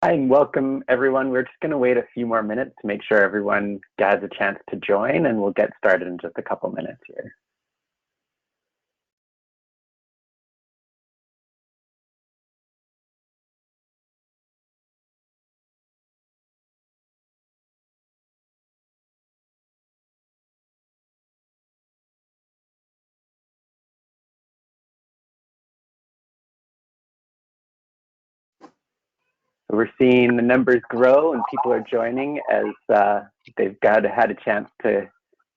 Hi, and welcome everyone. We're just going to wait a few more minutes to make sure everyone has a chance to join, and we'll get started in just a couple minutes here. So we're seeing the numbers grow and people are joining as they've had a chance to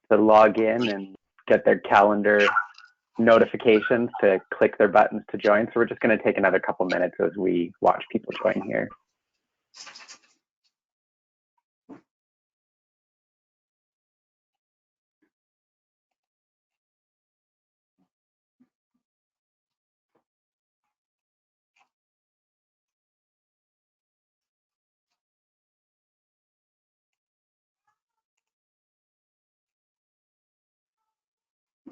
log in and get their calendar notifications to click their buttons to join. So we're just going to take another couple minutes as we watch people join here.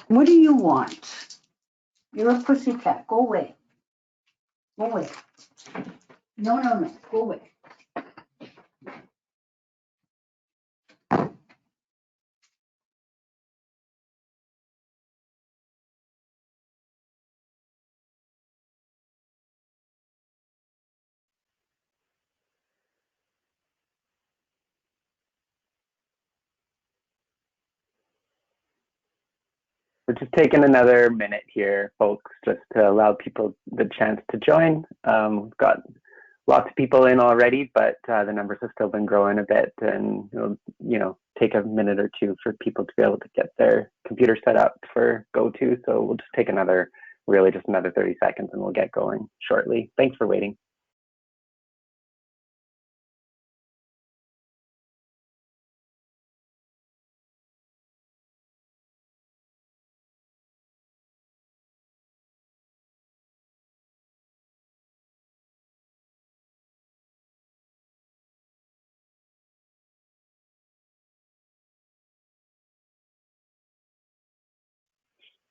What do you want? You're a pussycat. Go away. Go away. No. Go away. We're just taking another minute here, folks, just to allow people the chance to join. We've got lots of people in already, but the numbers have still been growing a bit, and it'll, take a minute or two for people to be able to get their computer set up for GoTo. So we'll just take another 30 seconds, and we'll get going shortly. Thanks for waiting.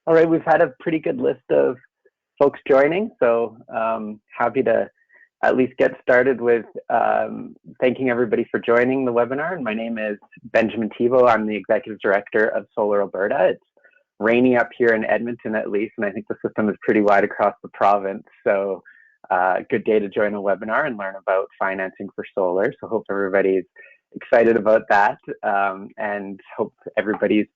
All right, we've had a pretty good list of folks joining, so happy to at least get started with thanking everybody for joining the webinar. And my name is Benjamin Thibault. I'm the Executive Director of Solar Alberta. It's rainy up here in Edmonton at least, and I think the system is pretty wide across the province. So good day to join a webinar and learn about financing for solar. So hope everybody's excited about that, and hope everybody's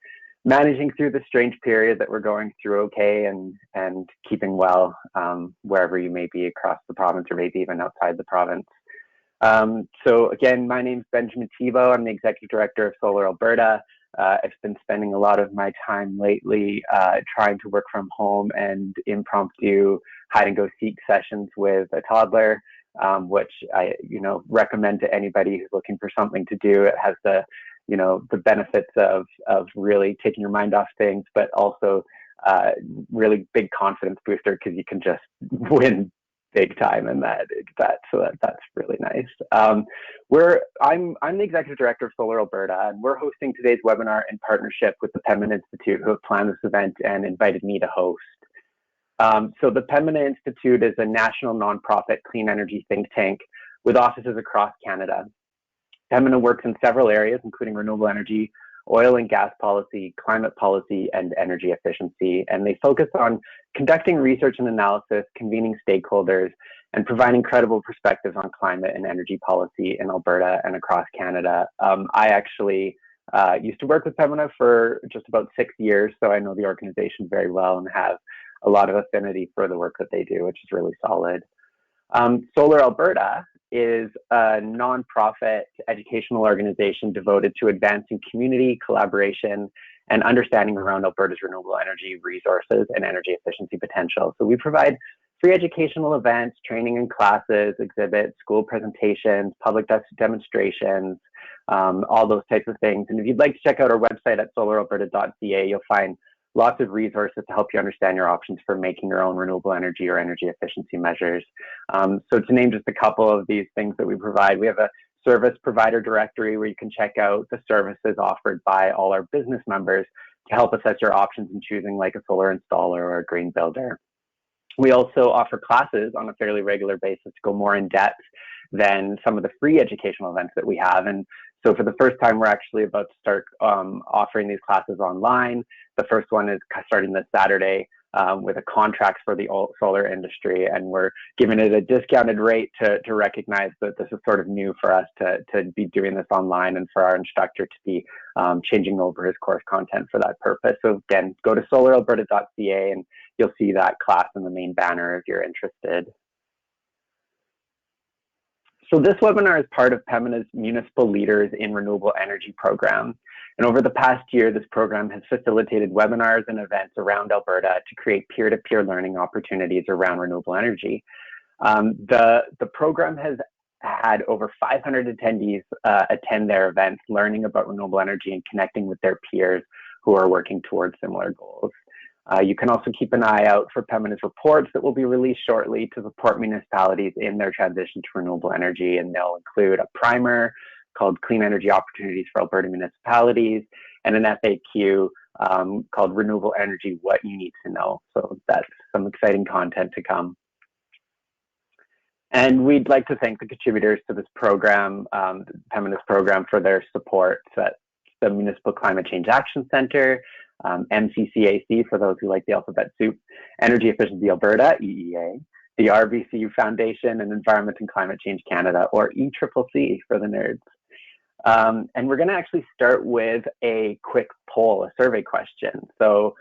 managing through the strange period that we're going through okay, and keeping well wherever you may be across the province or maybe even outside the province. So again, my name is Benjamin Thibault. I'm the Executive Director of Solar Alberta. I've been spending a lot of my time lately trying to work from home and impromptu hide and go seek sessions with a toddler, which I recommend to anybody who's looking for something to do. It has the benefits of really taking your mind off things, but also really big confidence booster because you can just win big time in so that's really nice. I'm the Executive Director of Solar Alberta, and we're hosting today's webinar in partnership with the Pembina Institute, who have planned this event and invited me to host. So the Pembina Institute is a national nonprofit clean energy think tank with offices across Canada. Pembina works in several areas, including renewable energy, oil and gas policy, climate policy, and energy efficiency. And they focus on conducting research and analysis, convening stakeholders, and providing credible perspectives on climate and energy policy in Alberta and across Canada. I actually used to work with Pembina for just about 6 years, so I know the organization very well and have a lot of affinity for the work that they do, which is really solid. Solar Alberta is a nonprofit educational organization devoted to advancing community collaboration and understanding around Alberta's renewable energy resources and energy efficiency potential. So we provide free educational events, training and classes, exhibits, school presentations, public demonstrations, all those types of things. And if you'd like to check out our website at solaralberta.ca, you'll find lots of resources to help you understand your options for making your own renewable energy or energy efficiency measures. So to name just a couple of these things that we provide, we have a service provider directory where you can check out the services offered by all our business members to help assess your options in choosing like a solar installer or a green builder. We also offer classes on a fairly regular basis to go more in depth than some of the free educational events that we have. And so for the first time, we're actually about to start offering these classes online. The first one is starting this Saturday with a contract for the solar industry, and we're giving it a discounted rate to recognize that this is sort of new for us to be doing this online, and for our instructor to be changing over his course content for that purpose. So again, go to solaralberta.ca and you'll see that class in the main banner if you're interested. So this webinar is part of Pembina's Municipal Leaders in Renewable Energy program. And over the past year, this program has facilitated webinars and events around Alberta to create peer-to-peer learning opportunities around renewable energy. The program has had over 500 attendees attend their events, learning about renewable energy and connecting with their peers who are working towards similar goals. You can also keep an eye out for Pembina's reports that will be released shortly to support municipalities in their transition to renewable energy, and they'll include a primer called Clean Energy Opportunities for Alberta Municipalities and an FAQ called Renewable Energy, What You Need to Know. So that's some exciting content to come. And we'd like to thank the contributors to this program, Pembina's program, for their support. So that's the Municipal Climate Change Action Centre, MCCAC for those who like the alphabet soup, Energy Efficiency Alberta, EEA, the RBCU Foundation, and Environment and Climate Change Canada, or ECCC for the nerds. And we're going to actually start with a quick poll, a survey question. So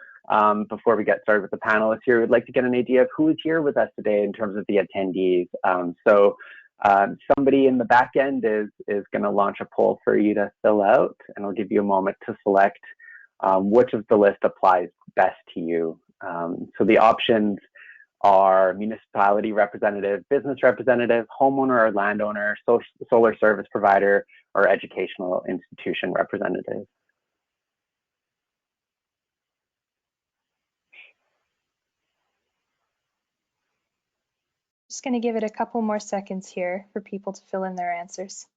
before we get started with the panelists here, we'd like to get an idea of who is here with us today in terms of the attendees. Somebody in the back end is going to launch a poll for you to fill out, and I'll give you a moment to select which of the list applies best to you. So the options are municipality representative, business representative, homeowner or landowner, solar service provider, or educational institution representative. Just going to give it a couple more seconds here for people to fill in their answers.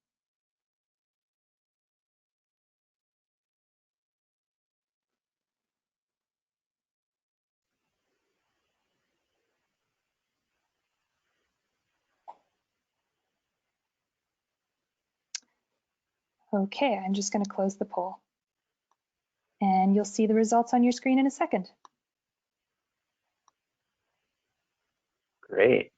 Okay, I'm just going to close the poll. And you'll see the results on your screen in a second. Great.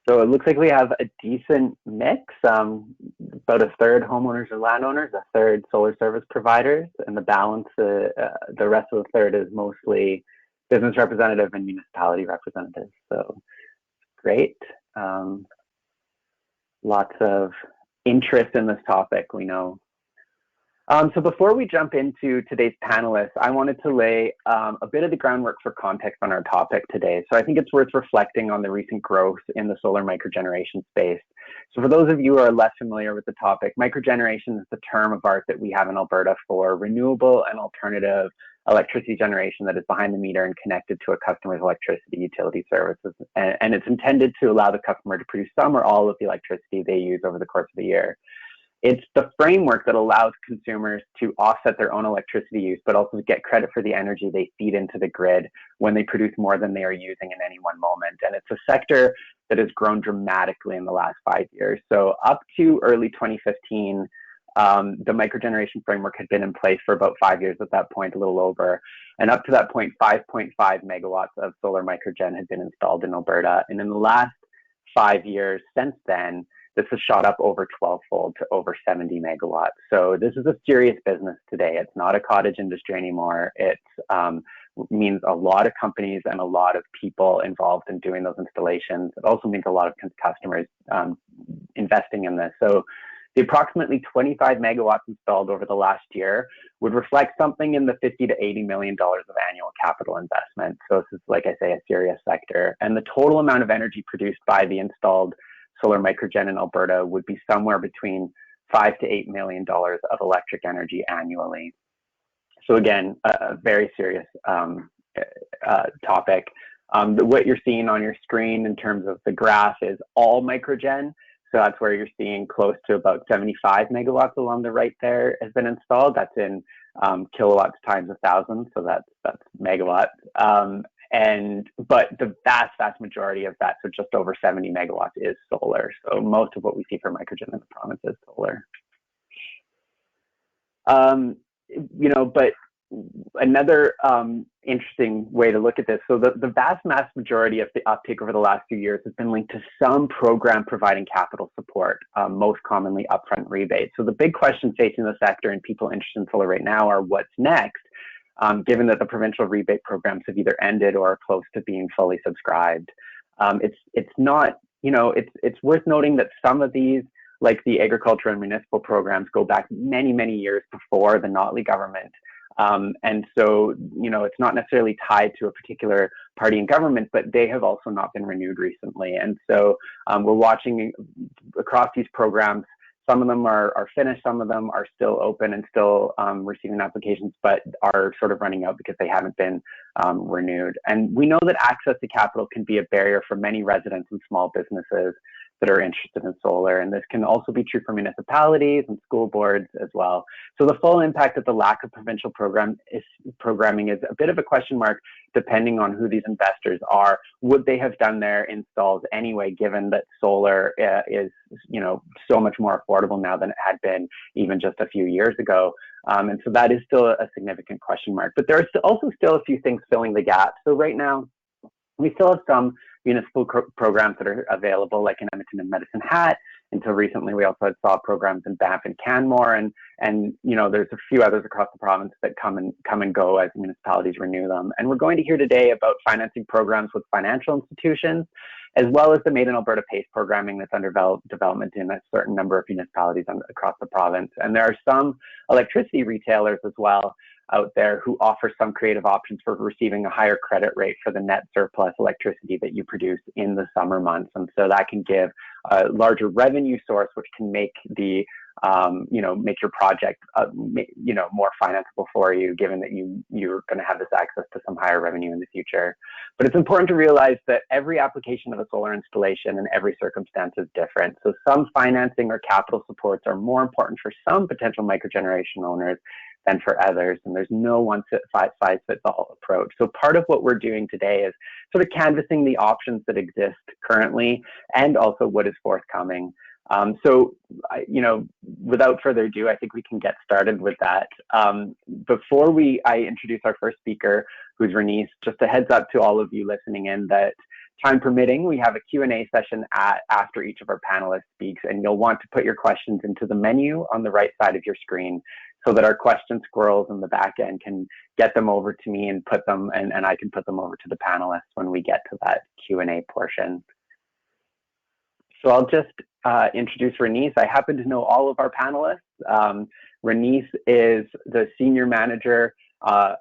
So it looks like we have a decent mix, about a third homeowners or landowners, a third solar service providers, and the balance, the rest of the third is mostly business representative and municipality representatives. So great. Lots of interest in this topic, we know. So before we jump into today's panelists, I wanted to lay a bit of the groundwork for context on our topic today. So I think it's worth reflecting on the recent growth in the solar microgeneration space. So for those of you who are less familiar with the topic, microgeneration is the term of art that we have in Alberta for renewable and alternative electricity generation that is behind the meter and connected to a customer's electricity utility services. And it's intended to allow the customer to produce some or all of the electricity they use over the course of the year. It's the framework that allows consumers to offset their own electricity use, but also to get credit for the energy they feed into the grid when they produce more than they are using in any one moment. And it's a sector that has grown dramatically in the last 5 years. So up to early 2015, the microgeneration framework had been in place for about 5 years at that point, a little over. And up to that point, 5.5 megawatts of solar microgen had been installed in Alberta. And in the last 5 years since then, this has shot up over 12-fold to over 70 megawatts. So this is a serious business today. It's not a cottage industry anymore. It means a lot of companies and a lot of people involved in doing those installations. It also means a lot of customers investing in this. So the approximately 25 megawatts installed over the last year would reflect something in the $50 to $80 million of annual capital investment. So this is, like I say, a serious sector. And the total amount of energy produced by the installed solar microgen in Alberta would be somewhere between $5 to $8 million of electric energy annually. So again, a very serious topic. What you're seeing on your screen in terms of the graph is all microgen. So that's where you're seeing close to about 75 megawatts along the right there has been installed. That's in kilowatts times 1,000, so that's megawatts. But the vast majority of that, so just over 70 megawatts, is solar. So most of what we see for microgen in the province is solar. But another interesting way to look at this, so the vast majority of the uptake over the last few years has been linked to some program providing capital support, most commonly upfront rebates. So the big question facing the sector and people interested in solar right now are what's next, given that the provincial rebate programs have either ended or are close to being fully subscribed. It's not, it's worth noting that some of these, like the agriculture and municipal programs, go back many years before the Notley government. And so, it's not necessarily tied to a particular party in government, but they have also not been renewed recently. And so we're watching across these programs. Some of them are finished, some of them are still open and still receiving applications, but are sort of running out because they haven't been renewed. And we know that access to capital can be a barrier for many residents and small businesses that are interested in solar. And this can also be true for municipalities and school boards as well. So the full impact of the lack of provincial programming is a bit of a question mark, depending on who these investors are. Would they have done their installs anyway, given that solar is, so much more affordable now than it had been even just a few years ago? And so that is still a significant question mark. But there are also still a few things filling the gap. So right now, we still have some municipal programs that are available, like in Edmonton and Medicine Hat. Until recently, we also saw programs in Banff and Canmore, and there's a few others across the province that come and go as municipalities renew them. And we're going to hear today about financing programs with financial institutions, as well as the Made in Alberta PACE programming that's under development in a certain number of municipalities across the province. And there are some electricity retailers as well out there who offer some creative options for receiving a higher credit rate for the net surplus electricity that you produce in the summer months. And so that can give a larger revenue source, which can make the make your project more financeable for you, given that you're going to have this access to some higher revenue in the future. But it's important to realize that every application of a solar installation and every circumstance is different. So some financing or capital supports are more important for some potential microgeneration owners than for others, and there's no one-size-fits-all approach. So part of what we're doing today is sort of canvassing the options that exist currently and also what is forthcoming. So, without further ado, I think we can get started with that. Before I introduce our first speaker, who's Renice, just a heads up to all of you listening in that, time permitting, we have a Q&A session after each of our panelists speaks, and you'll want to put your questions into the menu on the right side of your screen so that our question squirrels in the back end can get them over to me and put them, and I can put them over to the panelists when we get to that Q&A portion. So I'll just introduce Renice. I happen to know all of our panelists. Renice is the Senior Manager,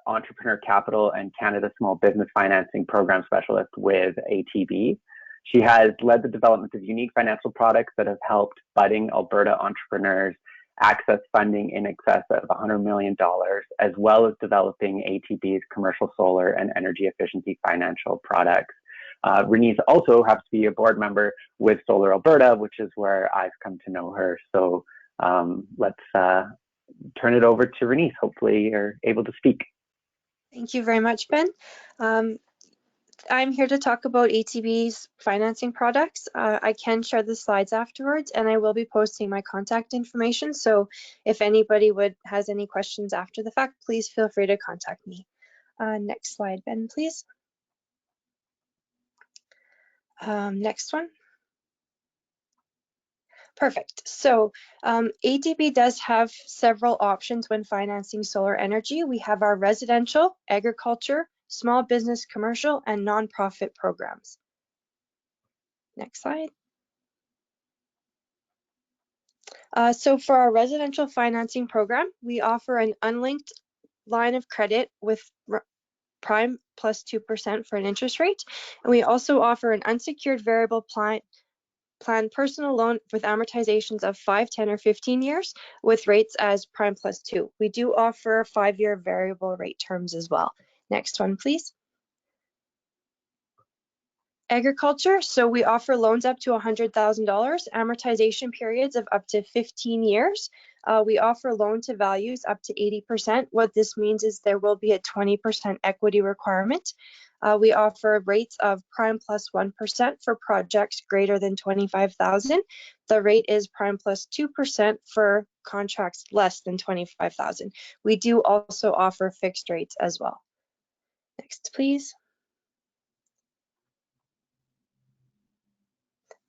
Entrepreneur Capital and Canada Small Business Financing Program Specialist with ATB. She has led the development of unique financial products that have helped budding Alberta entrepreneurs access funding in excess of $100 million, as well as developing ATB's commercial solar and energy efficiency financial products. Renice also happens to be a board member with Solar Alberta, which is where I've come to know her. So let's turn it over to Renice. Hopefully you're able to speak. Thank you very much, Ben. I'm here to talk about ATB's financing products. I can share the slides afterwards, and I will be posting my contact information. So if anybody has any questions after the fact, please feel free to contact me. Next slide, Ben, please. Next one. Perfect. So ATB does have several options when financing solar energy. We have our residential, agriculture, small business, commercial, and nonprofit programs. Next slide. So for our residential financing program, we offer an unlinked line of credit with prime plus 2% for an interest rate. And we also offer an unsecured variable plan personal loan with amortizations of 5, 10, or 15 years with rates as prime plus 2. We do offer 5-year variable rate terms as well. Next one, please. Agriculture, so we offer loans up to $100,000, amortization periods of up to 15 years. We offer loan to values up to 80%. What this means is there will be a 20% equity requirement. We offer rates of prime plus 1% for projects greater than 25,000. The rate is prime plus 2% for contracts less than 25,000. We do also offer fixed rates as well. Next, please.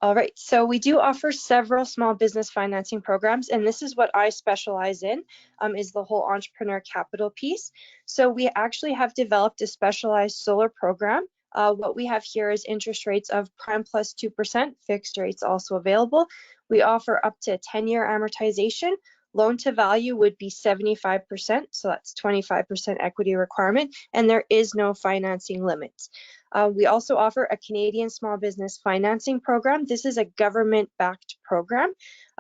All right, so we do offer several small business financing programs, and this is what I specialize in, is the whole entrepreneur capital piece. So we actually have developed a specialized solar program. What we have here is interest rates of prime plus 2%, fixed rates also available. We offer up to 10-year amortization. Loan to value would be 75%, so that's 25% equity requirement, and there is no financing limits. We also offer a Canadian small business financing program. This is a government-backed program.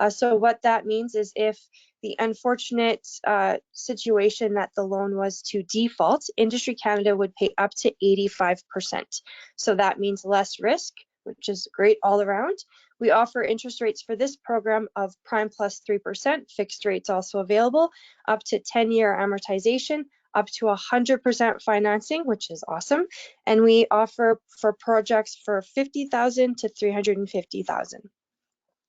So what that means is if the unfortunate situation that the loan was to default, Industry Canada would pay up to 85%. So that means less risk, which is great all around. We offer interest rates for this program of prime plus 3%, fixed rates also available, up to 10-year amortization, up to 100% financing, which is awesome. And we offer for projects for 50,000 to 350,000.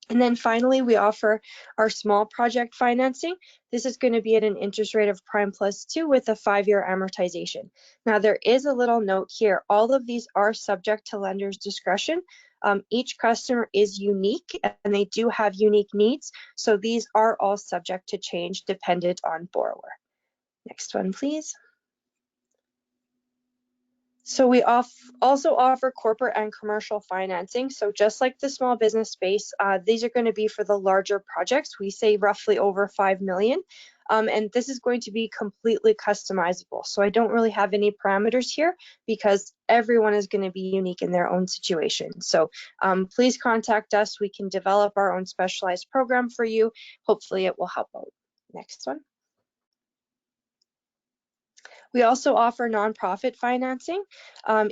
And then finally, we offer our small project financing. This is going to be at an interest rate of prime plus 2 with a 5-year amortization. Now, there is a little note here. All of these are subject to lender's discretion. Each customer is unique and they do have unique needs. So these are all subject to change dependent on borrower. Next one, please. So we also offer corporate and commercial financing. So just like the small business space, these are going to be for the larger projects. We say roughly over 5 million. And this is going to be completely customizable. So I don't really have any parameters here because everyone is going to be unique in their own situation. So please contact us. We can develop our own specialized program for you. Hopefully it will help out. Next one. We also offer nonprofit financing.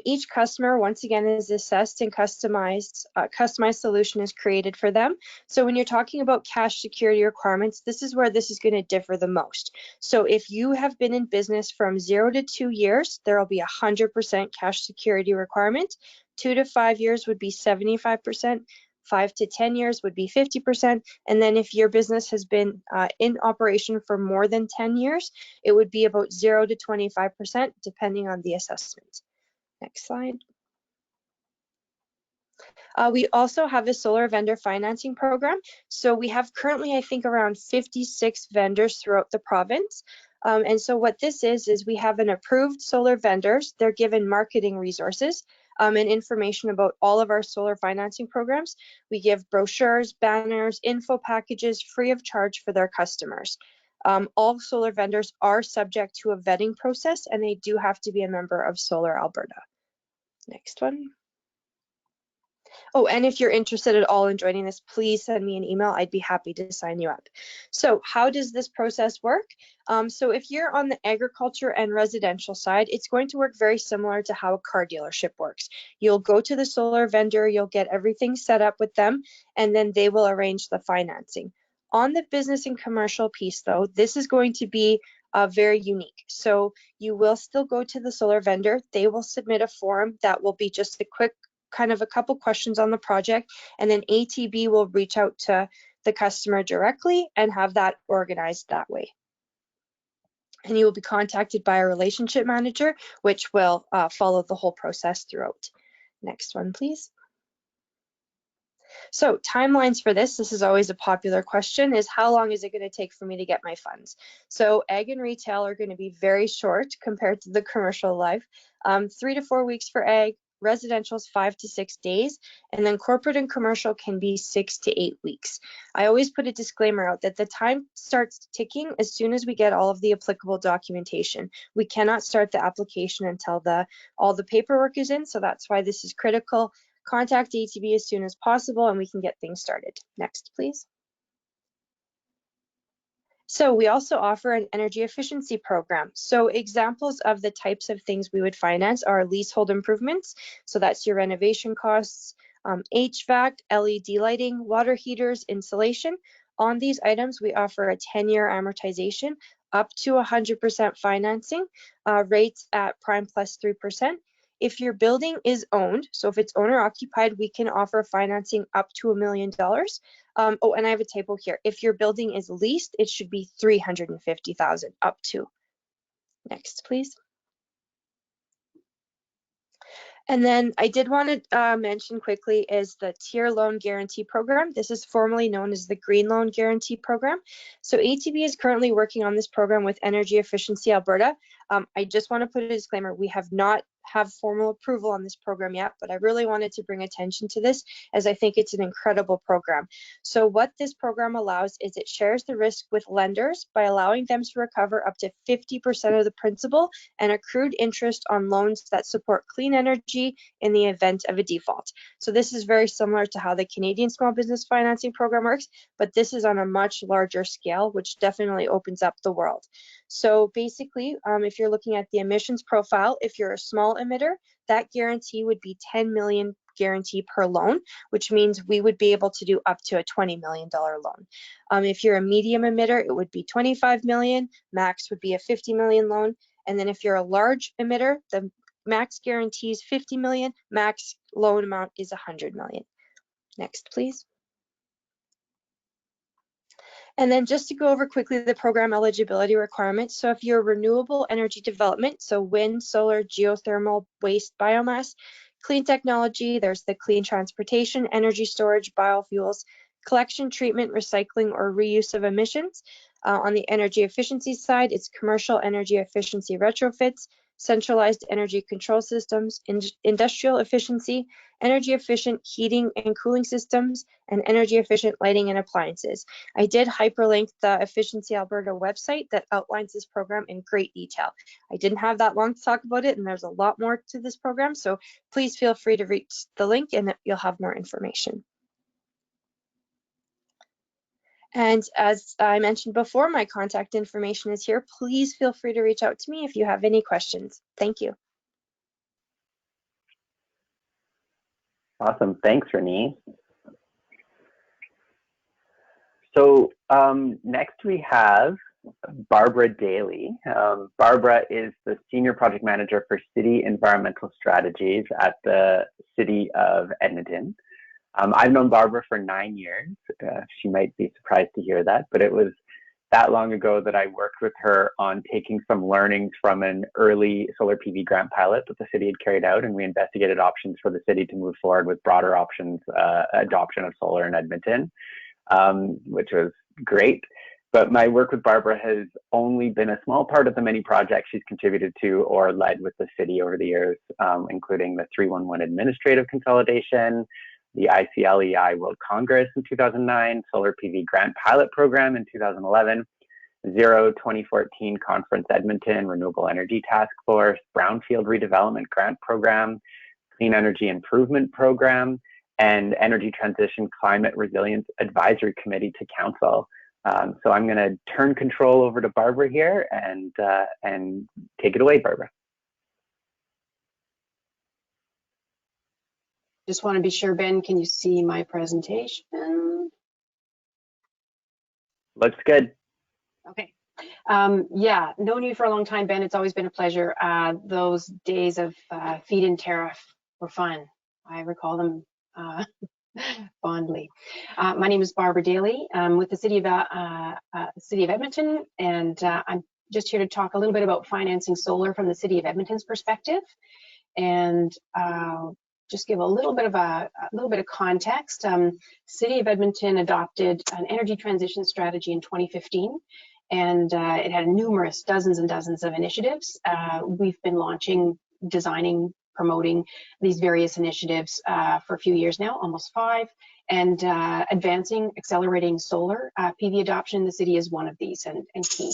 Each customer, once again, is assessed and customized solution is created for them. So when you're talking about cash security requirements, this is where this is going to differ the most. So if you have been in business from 0 to 2 years, there will be 100% cash security requirement. 2 to 5 years would be 75%. 5 to 10 years would be 50%. And then if your business has been in operation for more than 10 years, it would be about 0 to 25%, depending on the assessment. Next slide. We also have a solar vendor financing program. So we have currently, I think, around 56 vendors throughout the province. And so what this is we have an approved solar vendors. They're given marketing resources and information about all of our solar financing programs. We give brochures, banners, info packages free of charge for their customers. All solar vendors are subject to a vetting process and they do have to be a member of Solar Alberta. Next one. Oh, and if you're interested at all in joining this, please send me an email. I'd be happy to sign you up. So how does this process work? So if you're on the agriculture and residential side, it's going to work very similar to how a car dealership works. You'll go to the solar vendor, you'll get everything set up with them, and then they will arrange the financing. On the business and commercial piece, though, this is going to be very unique. So you will still go to the solar vendor. They will submit a form that will be just a quick kind of a couple questions on the project, and then ATB will reach out to the customer directly and have that organized that way. And you will be contacted by a relationship manager, which will follow the whole process throughout. Next one, please. So timelines for this is always a popular question, is how long is it going to take for me to get my funds? So ag and retail are going to be very short compared to the commercial life. 3 to 4 weeks for ag, residential is 5 to 6 days, and then corporate and commercial can be 6 to 8 weeks. I always put a disclaimer out that the time starts ticking as soon as we get all of the applicable documentation. We cannot start the application until all the paperwork is in, so that's why this is critical. Contact ATB as soon as possible and we can get things started. Next, please. So we also offer an energy efficiency program. So examples of the types of things we would finance are leasehold improvements. So that's your renovation costs, HVAC, LED lighting, water heaters, insulation. On these items, we offer a 10-year amortization up to 100% financing, rates at prime plus 3%. If your building is owned, so if it's owner occupied, we can offer financing up to $1 million. Oh, and I have a table here. If your building is leased, it should be $350,000 up to. Next, please. And then I did want to mention quickly is the Tier Loan Guarantee Program. This is formerly known as the Green Loan Guarantee Program. So ATB is currently working on this program with Energy Efficiency Alberta. I just want to put a disclaimer, we have not have formal approval on this program yet, but I really wanted to bring attention to this as I think it's an incredible program. So what this program allows is it shares the risk with lenders by allowing them to recover up to 50% of the principal and accrued interest on loans that support clean energy in the event of a default. So this is very similar to how the Canadian Small Business Financing Program works, but this is on a much larger scale, which definitely opens up the world. So basically, if you're looking at the emissions profile, if you're a small emitter, that guarantee would be 10 million guarantee per loan, which means we would be able to do up to a $20 million loan. If you're a medium emitter, it would be 25 million, max would be a 50 million loan. And then if you're a large emitter, the max guarantee is 50 million, max loan amount is 100 million. Next, please. And then just to go over quickly the program eligibility requirements. So if you're renewable energy development, so wind, solar, geothermal, waste, biomass, clean technology, there's the clean transportation, energy storage, biofuels, collection, treatment, recycling, or reuse of emissions. On the energy efficiency side, it's commercial energy efficiency retrofits, centralized energy control systems, industrial efficiency, energy efficient heating and cooling systems, and energy efficient lighting and appliances. I did hyperlink the Efficiency Alberta website that outlines this program in great detail. I didn't have that long to talk about it, and there's a lot more to this program, so please feel free to reach the link and you'll have more information. And as I mentioned before, my contact information is here. Please feel free to reach out to me if you have any questions. Thank you. Awesome. Thanks, Renee. So next we have Barbara Daly. Barbara is the Senior Project Manager for City Environmental Strategies at the City of Edmonton. I've known Barbara for 9 years. She might be surprised to hear that, but it was that long ago that I worked with her on taking some learnings from an early solar PV grant pilot that the city had carried out, and we investigated options for the city to move forward with broader options, adoption of solar in Edmonton, which was great. But my work with Barbara has only been a small part of the many projects she's contributed to or led with the city over the years, including the 311 administrative consolidation, the ICLEI World Congress in 2009, Solar PV Grant Pilot Program in 2011, Zero 2014 Conference Edmonton, Renewable Energy Task Force, Brownfield Redevelopment Grant Program, Clean Energy Improvement Program, and Energy Transition Climate Resilience Advisory Committee to Council. So I'm going to turn control over to Barbara here and take it away, Barbara. Just want to be sure, Ben, can you see my presentation? Looks good. Okay. Yeah, known you for a long time, Ben. It's always been a pleasure. Those days of feed-in tariff were fun. I recall them fondly. My name is Barbara Daly. I'm with the City of Edmonton, and I'm just here to talk a little bit about financing solar from the City of Edmonton's perspective, and just give a little bit of context. City of Edmonton adopted an energy transition strategy in 2015, and it had numerous dozens and dozens of initiatives. We've been launching, designing, promoting these various initiatives for a few years now, almost 5, and advancing, accelerating solar PV adoption in the city is one of these and key.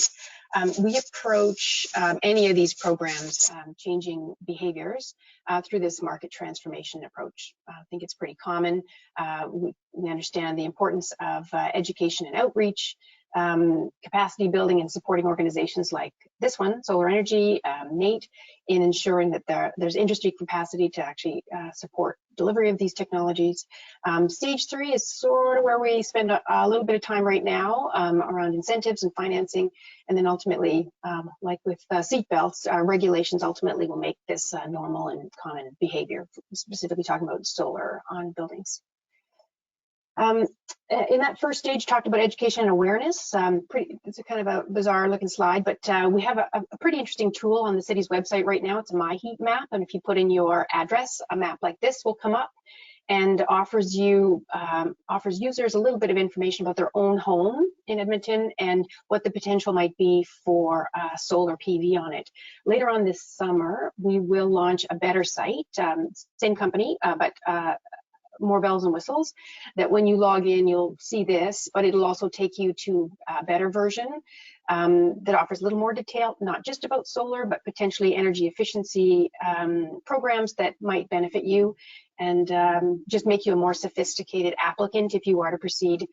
We approach any of these programs, changing behaviors through this market transformation approach. I think it's pretty common. We understand the importance of education and outreach, capacity building and supporting organizations like this one, Solar Energy, NATE, in ensuring that there's industry capacity to actually support delivery of these technologies. Stage 3 is sort of where we spend a little bit of time right now around incentives and financing, and then ultimately, like with seat belts, regulations ultimately will make this normal and common behavior, specifically talking about solar on buildings. In that first stage, talked about education and awareness. It's a kind of a bizarre looking slide, but we have a pretty interesting tool on the city's website right now. It's a My Heat map, and if you put in your address, a map like this will come up and offers users a little bit of information about their own home in Edmonton and what the potential might be for solar PV on it. Later on this summer, we will launch a better site, same company, but more bells and whistles, that when you log in, you'll see this, but it'll also take you to a better version that offers a little more detail, not just about solar, but potentially energy efficiency programs that might benefit you and just make you a more sophisticated applicant if you are to proceed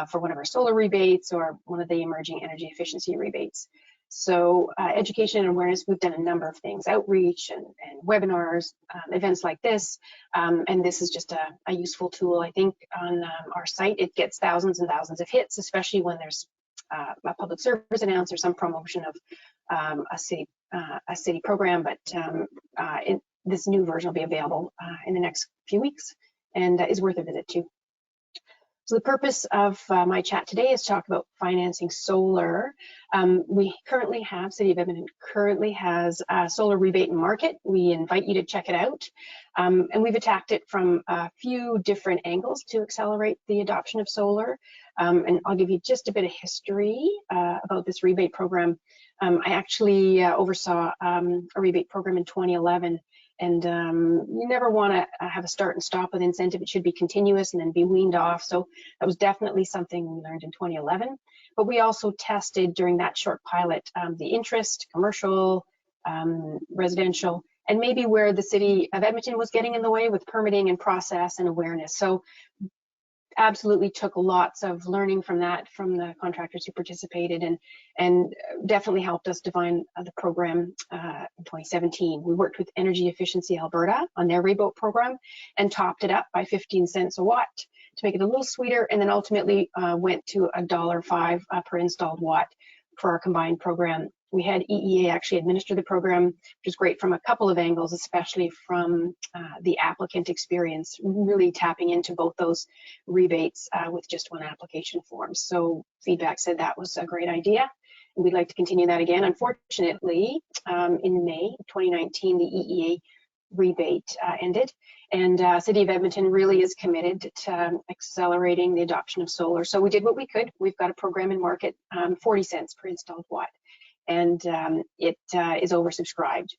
for one of our solar rebates or one of the emerging energy efficiency rebates. So education and awareness, we've done a number of things, outreach and webinars, events like this, and this is just a useful tool. I think on our site, it gets thousands and thousands of hits, especially when there's a public service announcement or some promotion of a city program, but this new version will be available in the next few weeks and is worth a visit too. So the purpose of my chat today is to talk about financing solar. We currently have, City of Edmonton currently has a solar rebate market. We invite you to check it out. And we've attacked it from a few different angles to accelerate the adoption of solar. And I'll give you just a bit of history about this rebate program. I actually oversaw a rebate program in 2011. And you never want to have a start and stop with incentive. It should be continuous and then be weaned off. So that was definitely something we learned in 2011. But we also tested during that short pilot the interest, commercial, residential, and maybe where the City of Edmonton was getting in the way with permitting and process and awareness. So absolutely took lots of learning from that, from the contractors who participated, and definitely helped us define the program in 2017. We worked with Energy Efficiency Alberta on their rebate program and topped it up by 15 cents a watt to make it a little sweeter, and then ultimately went to $1.05 per installed watt for our combined program. We had EEA actually administer the program, which is great from a couple of angles, especially from the applicant experience, really tapping into both those rebates with just one application form. So feedback said that was a great idea, and we'd like to continue that again. Unfortunately, in May 2019, the EEA rebate ended, and City of Edmonton really is committed to accelerating the adoption of solar. So we did what we could. We've got a program in market, 40 cents per installed watt, and it is oversubscribed.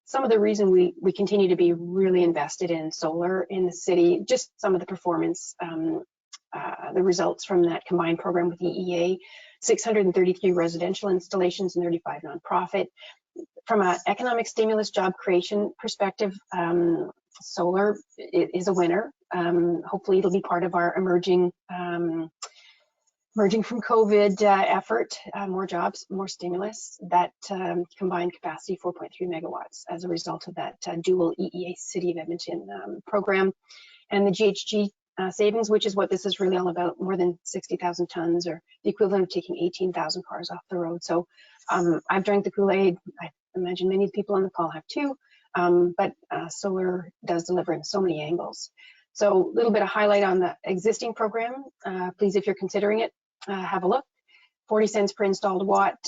Some of the reason we continue to be really invested in solar in the city, just some of the performance, the results from that combined program with EEA, 633 residential installations and 35 nonprofit. From an economic stimulus job creation perspective, solar is a winner. Hopefully it'll be part of our emerging from COVID effort, more jobs, more stimulus, that combined capacity 4.3 megawatts as a result of that dual EEA City of Edmonton program, and the GHG savings, which is what this is really all about, more than 60,000 tons, or the equivalent of taking 18,000 cars off the road. So I've drank the Kool-Aid. I imagine many people on the call have too, but solar does deliver in so many angles. So a little bit of highlight on the existing program. Please, if you're considering it, have a look. 40 cents per installed watt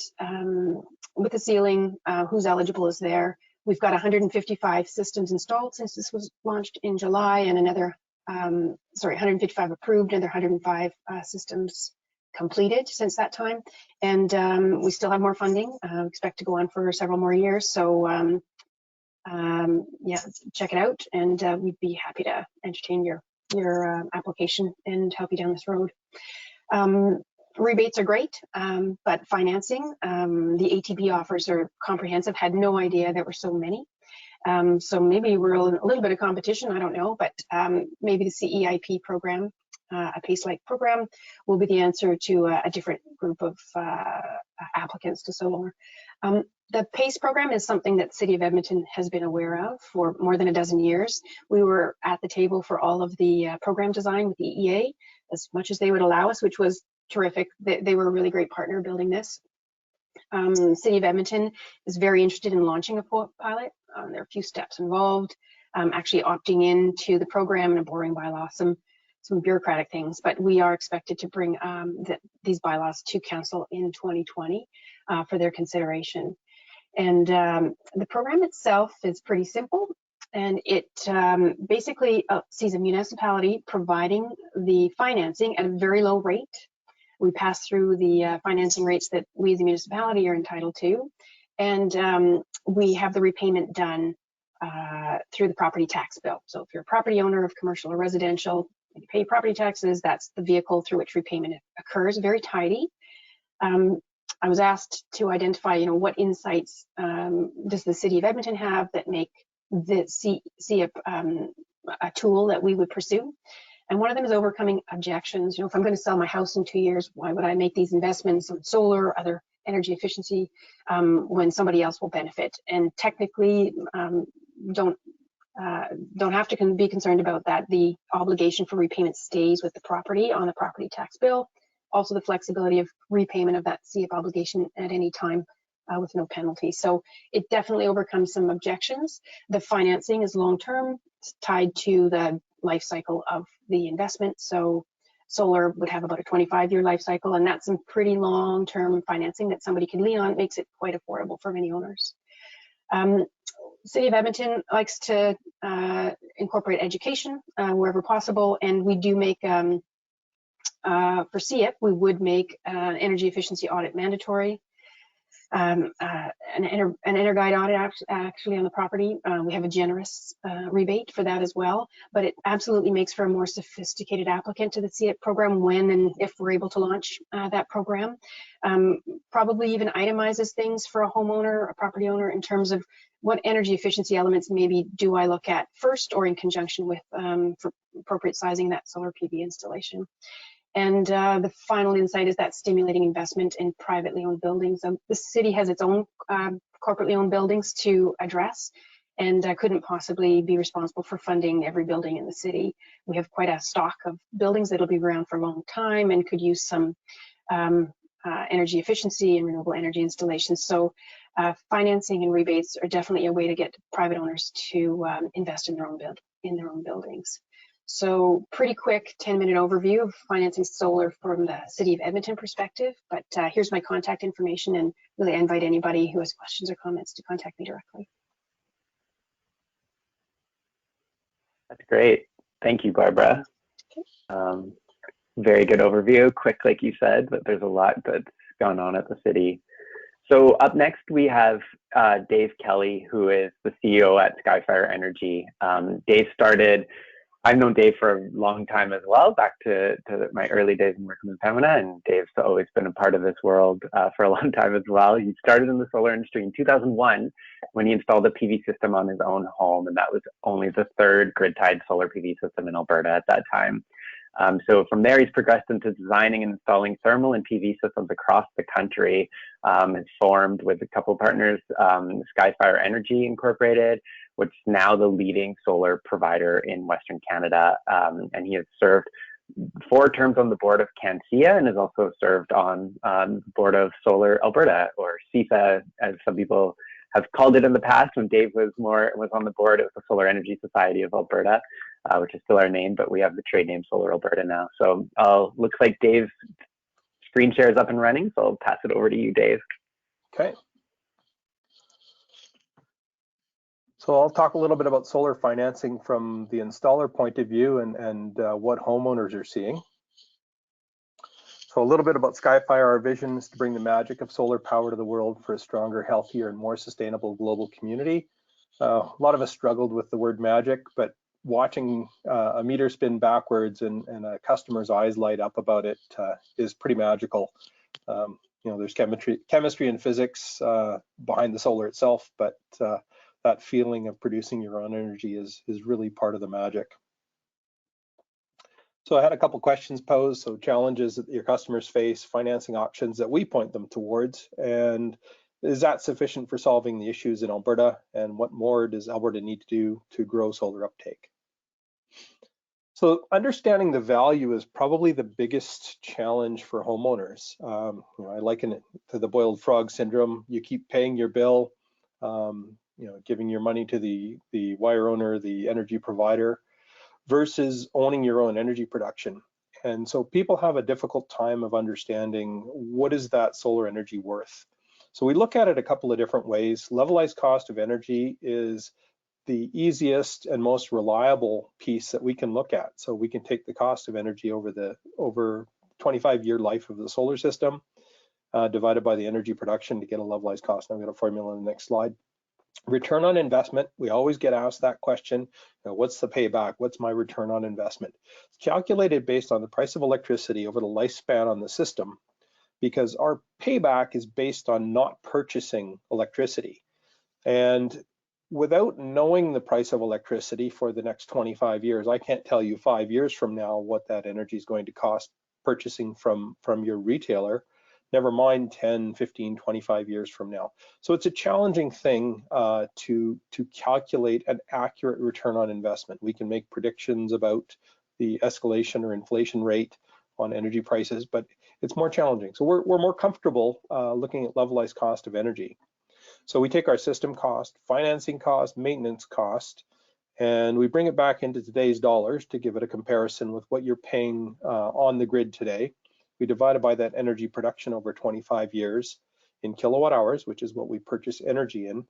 with a ceiling. Who's eligible is there. We've got 155 systems installed since this was launched in July, and another, 155 approved, another 105 systems completed since that time. And we still have more funding. Expect to go on for several more years. So yeah, check it out, and we'd be happy to entertain your application and help you down this road. Rebates are great, but financing, the ATB offers are comprehensive. Had no idea there were so many. So maybe we're in a little bit of competition, I don't know, but maybe the CEIP program a PACE-like program will be the answer to a different group of applicants to solar. The PACE program is something that the City of Edmonton has been aware of for more than a dozen years. We were at the table for all of the program design with the EA as much as they would allow us, which was terrific. They were a really great partner building this. The City of Edmonton is very interested in launching a pilot. There are a few steps involved, actually opting into the program and a boring bylaw, some bureaucratic things, but we are expected to bring these bylaws to Council in 2020 for their consideration. And the program itself is pretty simple, and it basically sees a municipality providing the financing at a very low rate. We pass through the financing rates that we as a municipality are entitled to, and we have the repayment done through the property tax bill. So if you're a property owner of commercial or residential, you pay property taxes, that's the vehicle through which repayment occurs, very tidy. I was asked to identify, what insights does the City of Edmonton have that make the a tool that we would pursue. And one of them is overcoming objections. If I'm going to sell my house in 2 years, why would I make these investments on solar or other energy efficiency when somebody else will benefit? And technically, don't have to be concerned about that. The obligation for repayment stays with the property on the property tax bill. Also the flexibility of repayment of that CF obligation at any time with no penalty. So it definitely overcomes some objections. The financing is long-term, tied to the life cycle of the investment. So solar would have about a 25-year life cycle, and that's some pretty long-term financing that somebody can lean on. It makes it quite affordable for many owners. City of Edmonton likes to incorporate education wherever possible, and we do make for CF, we would make an energy efficiency audit mandatory, an EnerGuide audit actually on the property. We have a generous rebate for that as well, but it absolutely makes for a more sophisticated applicant to the CF program when and if we're able to launch that program. Probably even itemizes things for a homeowner, a property owner, in terms of what energy efficiency elements maybe do I look at first or in conjunction with for appropriate sizing that solar PV installation. And the final insight is that stimulating investment in privately owned buildings. The city has its own corporately owned buildings to address, and couldn't possibly be responsible for funding every building in the city. We have quite a stock of buildings that'll be around for a long time and could use some energy efficiency and renewable energy installations. So financing and rebates are definitely a way to get private owners to invest in their own buildings. So pretty quick 10-minute overview of financing solar from the City of Edmonton perspective, but here's my contact information, and really I invite anybody who has questions or comments to contact me directly. That's great. Thank you, Barbara. Very good overview, quick like you said, but there's a lot that's gone on at the city. So up next we have Dave Kelly, who is the CEO at Skyfire Energy. I've known Dave for a long time as well, back to my early days in working with Pembina, and Dave's always been a part of this world for a long time as well. He started in the solar industry in 2001 when he installed a PV system on his own home, and that was only the third grid-tied solar PV system in Alberta at that time. So from there, he's progressed into designing and installing thermal and PV systems across the country. Has formed with a couple of partners, Skyfire Energy Incorporated, which is now the leading solar provider in Western Canada. And he has served 4 terms on the board of CanSIA and has also served on the board of Solar Alberta, or CISA, as some people have called it in the past. When Dave was on the board, it was the Solar Energy Society of Alberta, which is still our name, but we have the trade name Solar Alberta now. So looks like Dave's screen share is up and running, so I'll pass it over to you, Dave. Okay. So I'll talk a little bit about solar financing from the installer point of view and what homeowners are seeing. So a little bit about Skyfire. Our vision is to bring the magic of solar power to the world for a stronger, healthier, and more sustainable global community. A lot of us struggled with the word magic, but watching a meter spin backwards and a customer's eyes light up about it is pretty magical. There's chemistry and physics behind the solar itself, but that feeling of producing your own energy is really part of the magic. So I had a couple questions posed. So challenges that your customers face, financing options that we point them towards, and is that sufficient for solving the issues in Alberta? And what more does Alberta need to do to grow solar uptake? So understanding the value is probably the biggest challenge for homeowners. I liken it to the boiled frog syndrome. You keep paying your bill, giving your money to the wire owner, the energy provider, versus owning your own energy production. And so people have a difficult time of understanding what is that solar energy worth. So we look at it a couple of different ways. Levelized cost of energy is the easiest and most reliable piece that we can look at. So we can take the cost of energy over 25-year life of the solar system, divided by the energy production to get a levelized cost. I'm going to formula in the next slide. Return on investment, we always get asked that question, what's the payback? What's my return on investment? It's calculated based on the price of electricity over the lifespan on the system, because our payback is based on not purchasing electricity. And without knowing the price of electricity for the next 25 years, I can't tell you 5 years from now what that energy is going to cost purchasing from your retailer, never mind 10, 15, 25 years from now. So it's a challenging thing to calculate an accurate return on investment. We can make predictions about the escalation or inflation rate on energy prices, but it's more challenging. So we're more comfortable looking at levelized cost of energy. So we take our system cost, financing cost, maintenance cost, and we bring it back into today's dollars to give it a comparison with what you're paying on the grid today. We divide it by that energy production over 25 years in kilowatt hours, which is what we purchase energy in.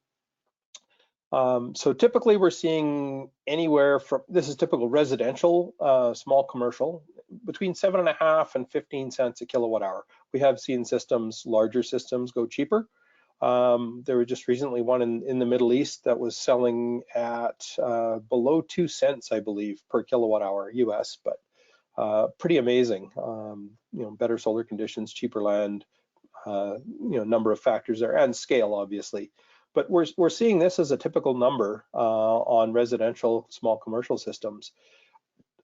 So typically we're seeing anywhere from, this is typical residential, small commercial, between 7.5 and 15 cents a kilowatt hour. We have seen systems, larger systems, go cheaper. There was just recently one in the Middle East that was selling at below 2 cents, I believe, per kilowatt hour US, but pretty amazing. Better solar conditions, cheaper land, number of factors there, and scale, obviously. But we're seeing this as a typical number on residential small commercial systems.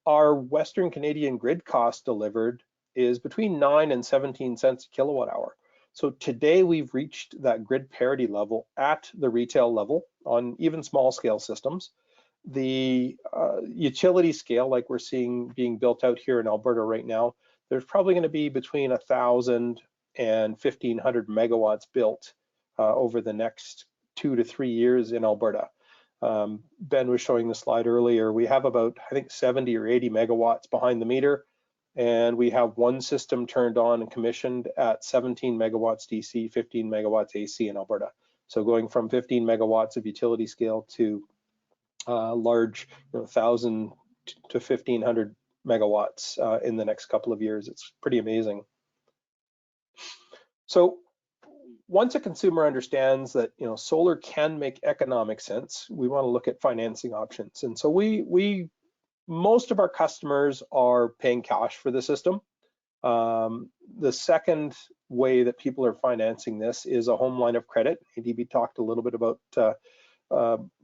Our Western Canadian grid cost delivered is between 9 and 17 cents a kilowatt hour. So today we've reached that grid parity level at the retail level on even small scale systems. The utility scale, like we're seeing being built out here in Alberta right now, there's probably going to be between 1,000 and 1,500 megawatts built over the next 2 to 3 years in Alberta. Ben was showing the slide earlier. We have about, I think, 70 or 80 megawatts behind the meter, and we have one system turned on and commissioned at 17 megawatts DC, 15 megawatts AC in Alberta. So going from 15 megawatts of utility scale to large, 1,000 to 1,500 megawatts in the next couple of years. It's pretty amazing. So once a consumer understands that solar can make economic sense, we want to look at financing options. And so most of our customers are paying cash for the system. The second way that people are financing this is a home line of credit. ADB talked a little bit about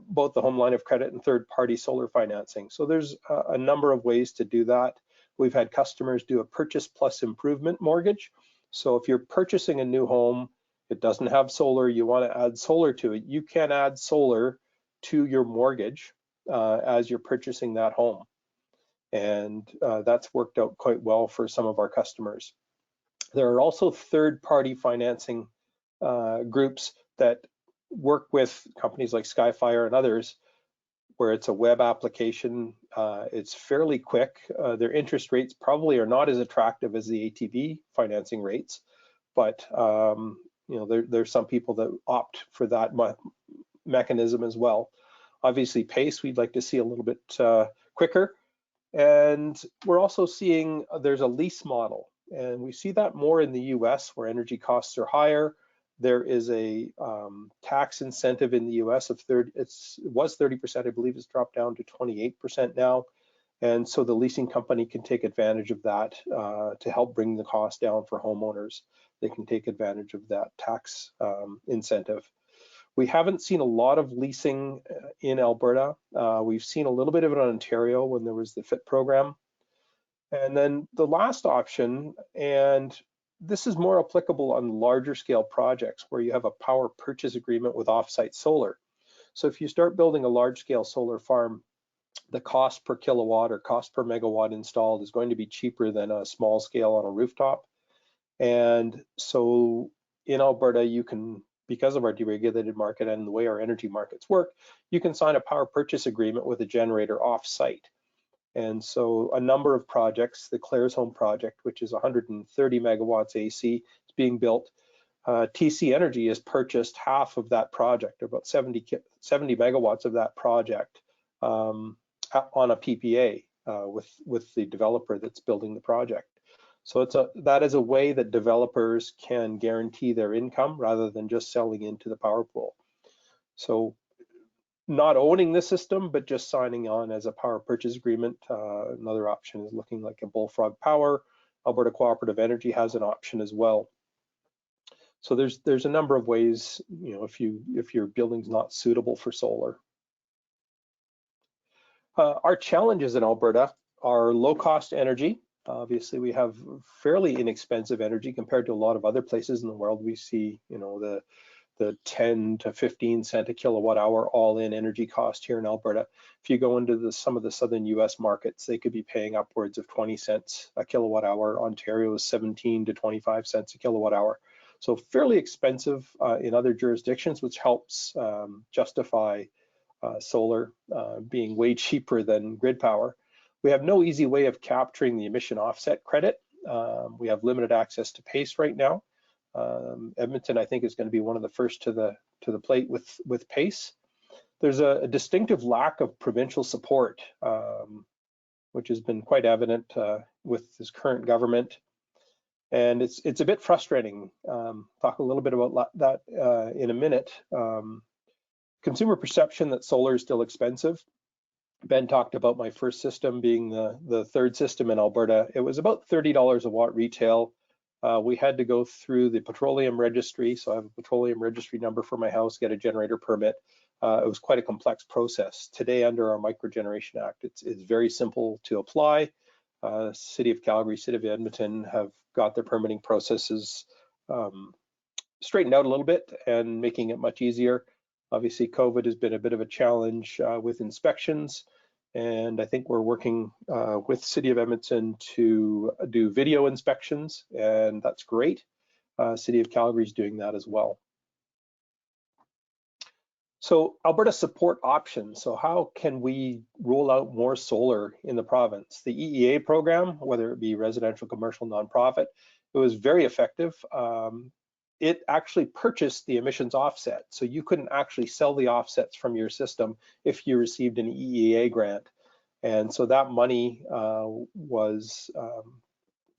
both the home line of credit and third-party solar financing. So there's a number of ways to do that. We've had customers do a purchase plus improvement mortgage. So if you're purchasing a new home, it doesn't have solar, you want to add solar to it, you can add solar to your mortgage as you're purchasing that home. And that's worked out quite well for some of our customers. There are also third-party financing groups that work with companies like Skyfire and others, where it's a web application. It's fairly quick. Their interest rates probably are not as attractive as the ATV financing rates, but there's some people that opt for that mechanism as well. Obviously, pace we'd like to see a little bit quicker. And we're also seeing there's a lease model, and we see that more in the US where energy costs are higher. There is a tax incentive in the US of it was 30%, I believe it's dropped down to 28% now. And so the leasing company can take advantage of that to help bring the cost down for homeowners. They can take advantage of that tax incentive. We haven't seen a lot of leasing in Alberta. We've seen a little bit of it in Ontario when there was the FIT program. And then the last option, and this is more applicable on larger scale projects where you have a power purchase agreement with offsite solar. So if you start building a large scale solar farm, the cost per kilowatt or cost per megawatt installed is going to be cheaper than a small scale on a rooftop. And so in Alberta, you can, because of our deregulated market and the way our energy markets work, you can sign a power purchase agreement with a generator off-site. And so a number of projects, the Claresholm project, which is 130 megawatts AC, is being built. TC Energy has purchased half of that project, about 70 megawatts of that project on a PPA with the developer that's building the project. So that is a way that developers can guarantee their income rather than just selling into the power pool. So not owning the system, but just signing on as a power purchase agreement. Another option is looking like a Bullfrog Power. Alberta Cooperative Energy has an option as well. So there's a number of ways, you know, if your building's not suitable for solar. Our challenges in Alberta are low cost energy. Obviously, we have fairly inexpensive energy compared to a lot of other places in the world. We see, you know, the 10 to 15 cent a kilowatt hour all-in energy cost here in Alberta. If you go into some of the southern US markets, they could be paying upwards of 20 cents a kilowatt hour. Ontario is 17 to 25 cents a kilowatt hour. So fairly expensive in other jurisdictions, which helps justify solar being way cheaper than grid power. We have no easy way of capturing the emission offset credit. We have limited access to PACE right now. Edmonton, I think, is going to be one of the first to the plate with PACE. There's a distinctive lack of provincial support, which has been quite evident with this current government, and it's a bit frustrating. Talk a little bit about that in a minute. Consumer perception that solar is still expensive. Ben talked about my first system being the third system in Alberta. It was about $30 a watt retail. We had to go through the petroleum registry, so I have a petroleum registry number for my house, get a generator permit. It was quite a complex process. Today, under our Microgeneration Act, it's very simple to apply. City of Calgary, City of Edmonton have got their permitting processes straightened out a little bit and making it much easier. Obviously, COVID has been a bit of a challenge with inspections, and I think we're working with City of Edmonton to do video inspections, and that's great. City of Calgary is doing that as well. So Alberta support options. So how can we roll out more solar in the province? The EEA program, whether it be residential, commercial, nonprofit, it was very effective. It actually purchased the emissions offset. So you couldn't actually sell the offsets from your system if you received an EEA grant. And so that money was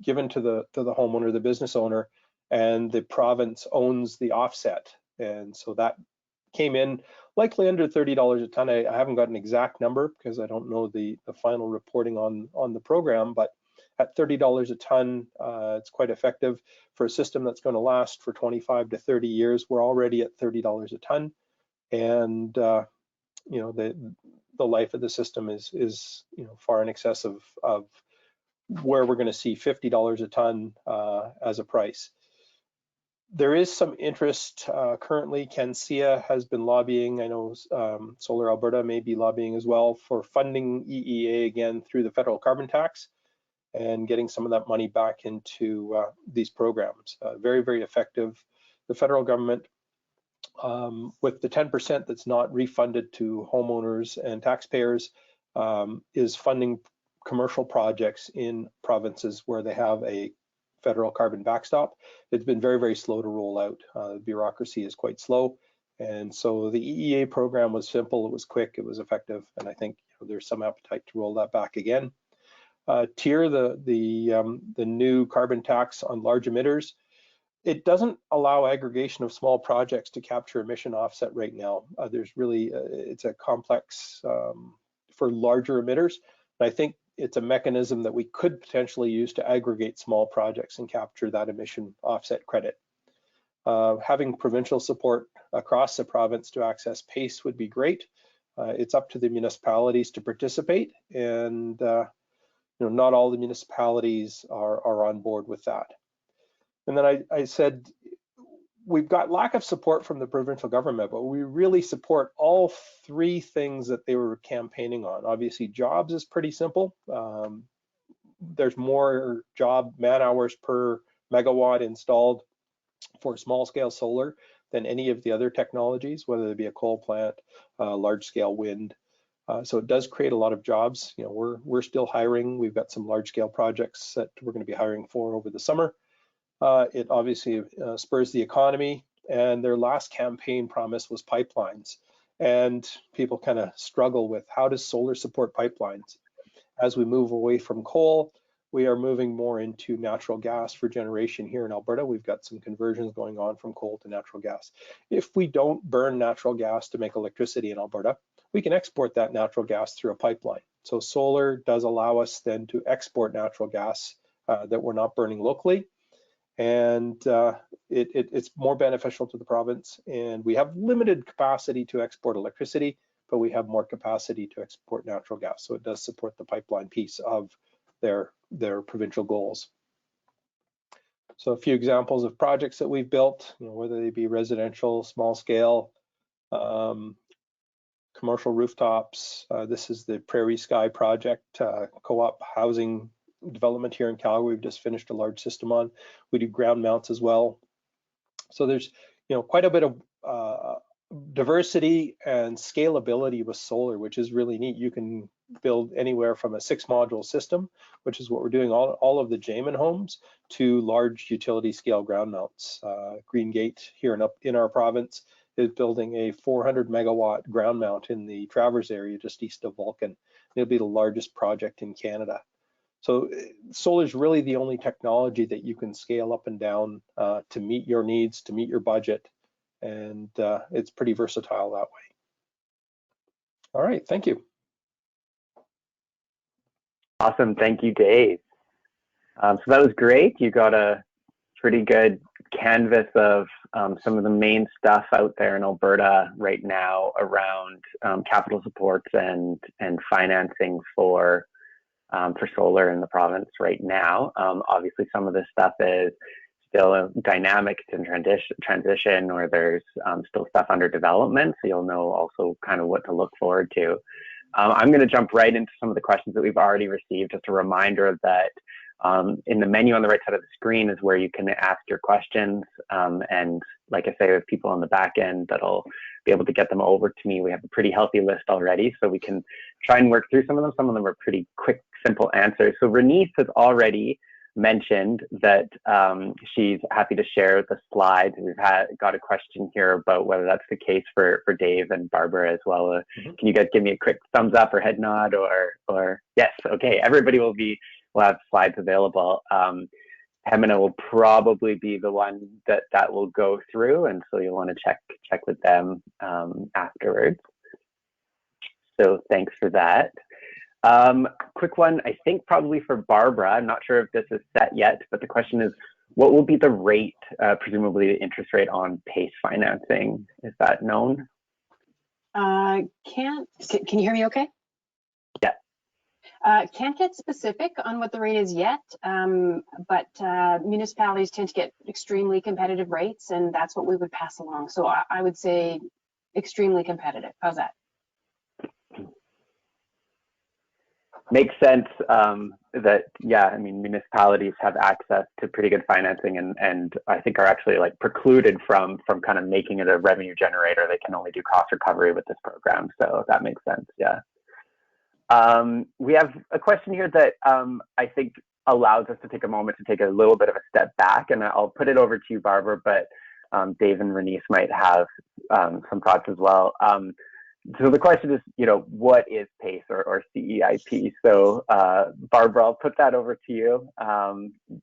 given to the homeowner, the business owner, and the province owns the offset. And so that came in likely under $30 a ton. I haven't got an exact number because I don't know the final reporting on the program, but at $30 a ton, it's quite effective for a system that's going to last for 25 to 30 years. We're already at $30 a ton, and you know, the life of the system is you know, far in excess of where we're going to see $50 a ton as a price. There is some interest currently. CanSIA has been lobbying. I know Solar Alberta may be lobbying as well for funding EEA again through the federal carbon tax and getting some of that money back into these programs. Very, very effective. The federal government, with the 10% that's not refunded to homeowners and taxpayers, is funding commercial projects in provinces where they have a federal carbon backstop. It's been very, very slow to roll out. The bureaucracy is quite slow. And so the EEA program was simple, it was quick, it was effective, and I think, you know, there's some appetite to roll that back again. TIER, the new carbon tax on large emitters, it doesn't allow aggregation of small projects to capture emission offset right now. There's really, it's a complex for larger emitters. And I think it's a mechanism that we could potentially use to aggregate small projects and capture that emission offset credit. Having provincial support across the province to access PACE would be great. It's up to the municipalities to participate, and not all the municipalities are on board with that. And then I said, we've got lack of support from the provincial government, but we really support all three things that they were campaigning on. Obviously, jobs is pretty simple. There's more job man hours per megawatt installed for small scale solar than any of the other technologies, whether it be a coal plant, large scale wind. So it does create a lot of jobs. We're still hiring. We've got some large scale projects that we're going to be hiring for over the summer. It obviously spurs the economy, and their last campaign promise was pipelines. And people kind of struggle with, how does solar support pipelines? As we move away from coal, we are moving more into natural gas for generation here in Alberta. We've got some conversions going on from coal to natural gas. If we don't burn natural gas to make electricity in Alberta, we can export that natural gas through a pipeline. So solar does allow us then to export natural gas that we're not burning locally. And it's more beneficial to the province. And we have limited capacity to export electricity, but we have more capacity to export natural gas. So it does support the pipeline piece of their provincial goals. So a few examples of projects that we've built, whether they be residential, small scale, commercial rooftops. This is the Prairie Sky project, co-op housing development here in Calgary. We've just finished a large system on. We do ground mounts as well. So there's quite a bit of diversity and scalability with solar, which is really neat. You can build anywhere from a 6-module system, which is what we're doing all of the Jamin homes, to large utility scale ground mounts. Green Gate here in our province is building a 400 megawatt ground mount in the Travers area just east of Vulcan. It'll be the largest project in Canada. So solar is really the only technology that you can scale up and down to meet your needs, to meet your budget. And it's pretty versatile that way. All right, thank you. Awesome, thank you, Dave. So that was great. You got a pretty good canvas of some of the main stuff out there in Alberta right now around capital supports and financing for solar in the province right now. Obviously, some of this stuff is still dynamic in transition, or there's still stuff under development, so you'll know also kind of what to look forward to. I'm going to jump right into some of the questions that we've already received. Just a reminder that in the menu on the right side of the screen is where you can ask your questions, and like I say, we have people on the back end that'll be able to get them over to me. We have a pretty healthy list already, so we can try and work through some of them. Some of them are pretty quick, simple answers. So Renice has already mentioned that she's happy to share the slides. We've got a question here about whether that's the case for Dave and Barbara as well. Can you guys give me a quick thumbs up or head nod or yes? Okay, everybody will have slides available. Hemina will probably be the one that will go through, and so you'll want to check with them afterwards. So thanks for that. Quick one, I think probably for Barbara. I'm not sure if this is set yet, but the question is, what will be the rate, presumably the interest rate on PACE financing? Is that known? Can you hear me okay? Yeah. Can't get specific on what the rate is yet, but municipalities tend to get extremely competitive rates, and that's what we would pass along. So I would say extremely competitive. How's that? Makes sense that, yeah, I mean, municipalities have access to pretty good financing and I think are actually like precluded from kind of making it a revenue generator. They can only do cost recovery with this program. So that makes sense, yeah. We have a question here that I think allows us to take a moment to take a little bit of a step back, and I'll put it over to you, Barbara, but Dave and Renice might have some thoughts as well. So the question is, what is PACE or CEIP? So Barbara, I'll put that over to you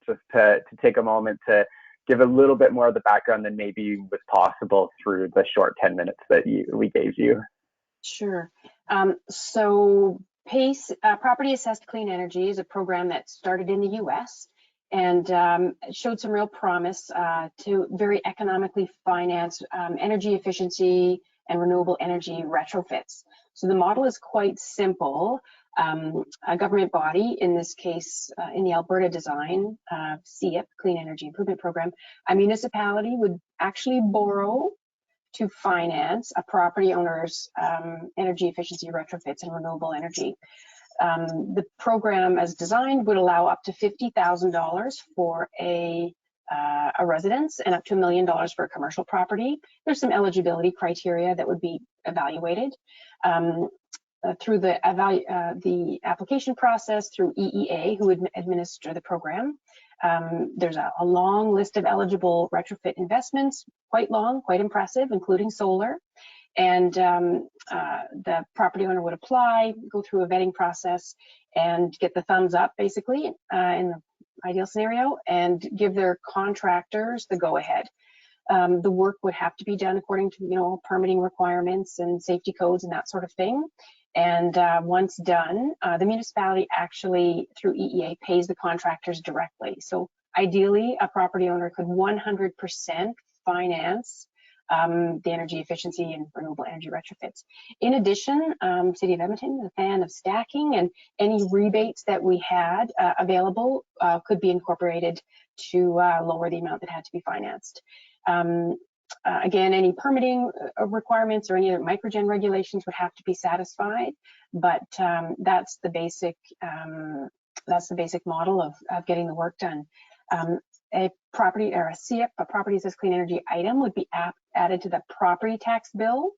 just to take a moment to give a little bit more of the background than maybe was possible through the short 10 minutes that we gave you. Sure. So PACE, Property Assessed Clean Energy, is a program that started in the US and showed some real promise to very economically finance energy efficiency and renewable energy retrofits. So the model is quite simple. A government body, in this case, in the Alberta design, CIP, Clean Energy Improvement Program, a municipality would actually borrow to finance a property owner's energy efficiency retrofits and renewable energy. The program as designed would allow up to $50,000 for a residence and up to $1 million for a commercial property. There's some eligibility criteria that would be evaluated through the application process through EEA, who would administer the program. There's a long list of eligible retrofit investments, quite long, quite impressive, including solar. And the property owner would apply, go through a vetting process, and get the thumbs up, basically, in the ideal scenario, and give their contractors the go-ahead. The work would have to be done according to, permitting requirements and safety codes and that sort of thing. And once done, the municipality actually, through EEA, pays the contractors directly. So ideally, a property owner could 100% finance the energy efficiency and renewable energy retrofits. In addition, City of Edmonton is a fan of stacking, and any rebates that we had available could be incorporated to lower the amount that had to be financed. Again, any permitting requirements or any other microgen regulations would have to be satisfied, but that's the basic model of getting the work done. A property or a CIP, a properties as clean energy item, would be added to the property tax bill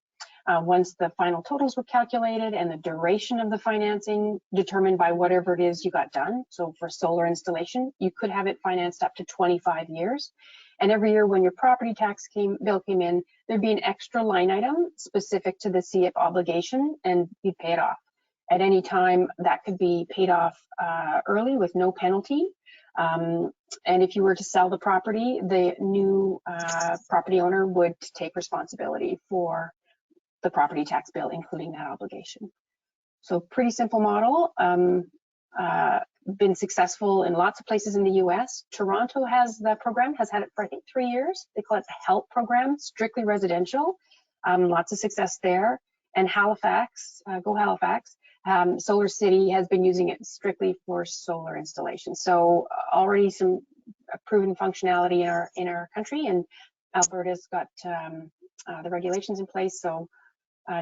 once the final totals were calculated and the duration of the financing determined by whatever it is you got done. So for solar installation, you could have it financed up to 25 years. And every year when your property tax bill came in, there'd be an extra line item specific to the CIP obligation, and you'd pay it off. At any time, that could be paid off early with no penalty. And if you were to sell the property, the new property owner would take responsibility for the property tax bill, including that obligation. So pretty simple model. Been successful in lots of places in the US. Toronto has the program, has had it for I think 3 years. They call it the HELP program, strictly residential. Lots of success there. And Halifax, go Halifax, Solar City has been using it strictly for solar installation. So already some proven functionality in our country, and Alberta's got the regulations in place. So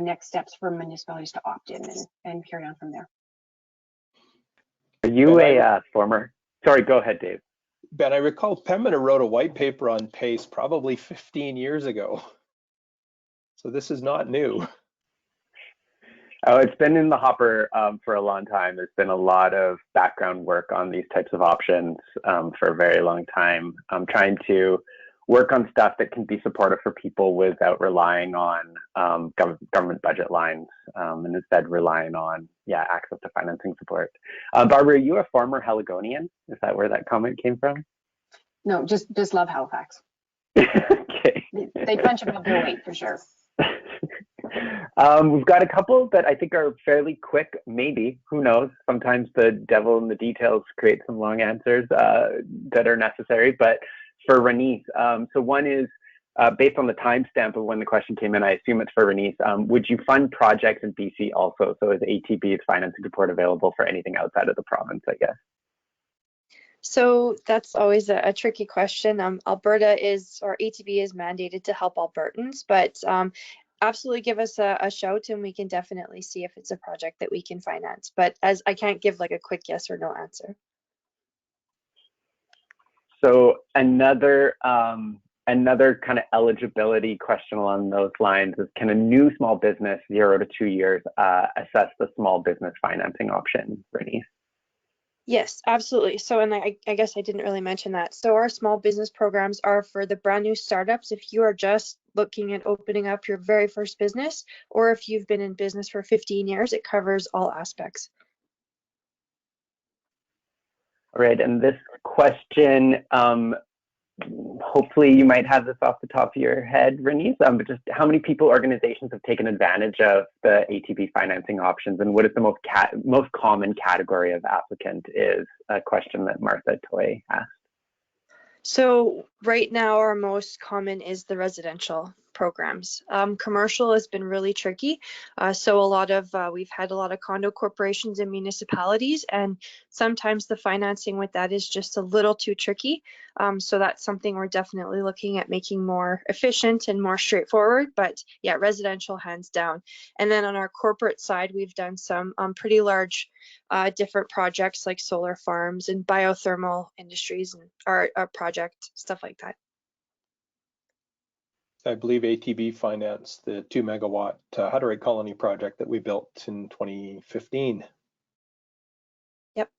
next steps for municipalities to opt in and carry on from there. Are you a former? Sorry, go ahead, Dave. Ben, I recall Pembina wrote a white paper on PACE probably 15 years ago. So this is not new. Oh, it's been in the hopper for a long time. There's been a lot of background work on these types of options for a very long time. I'm trying to work on stuff that can be supportive for people without relying on government budget lines and instead relying on, access to financing support. Barbara, are you a former Haligonian? Is that where that comment came from? No, just love Halifax. Okay. They punch above their weight for sure. We've got a couple that I think are fairly quick, maybe, who knows? Sometimes the devil in the details creates some long answers that are necessary, but for Renice, so one is based on the timestamp of when the question came in, I assume it's for Renice. Would you fund projects in BC also? So is ATB's financing support available for anything outside of the province, I guess? So that's always a tricky question. Alberta is, or ATB is mandated to help Albertans, but absolutely give us a shout and we can definitely see if it's a project that we can finance. But as I can't give like a quick yes or no answer. So another kind of eligibility question along those lines is, can a new small business 0 to 2 years assess the small business financing option, Brittany? Yes, absolutely. So, and I guess I didn't really mention that. So our small business programs are for the brand new startups. If you are just looking at opening up your very first business, or if you've been in business for 15 years, it covers all aspects. All right, and this question, hopefully you might have this off the top of your head, Renice, but just how many people, organizations have taken advantage of the ATB financing options, and what is the most common category of applicant, is a question that Martha Toy asked. So right now our most common is the residential programs. Commercial has been really tricky. So we've had a lot of condo corporations and municipalities, and sometimes the financing with that is just a little too tricky. So that's something we're definitely looking at making more efficient and more straightforward. But yeah, residential hands down. And then on our corporate side, we've done some pretty large different projects like solar farms and biothermal industries and our project, stuff like that. I believe ATB financed the 2 megawatt Hutterite colony project that we built in 2015. Yep.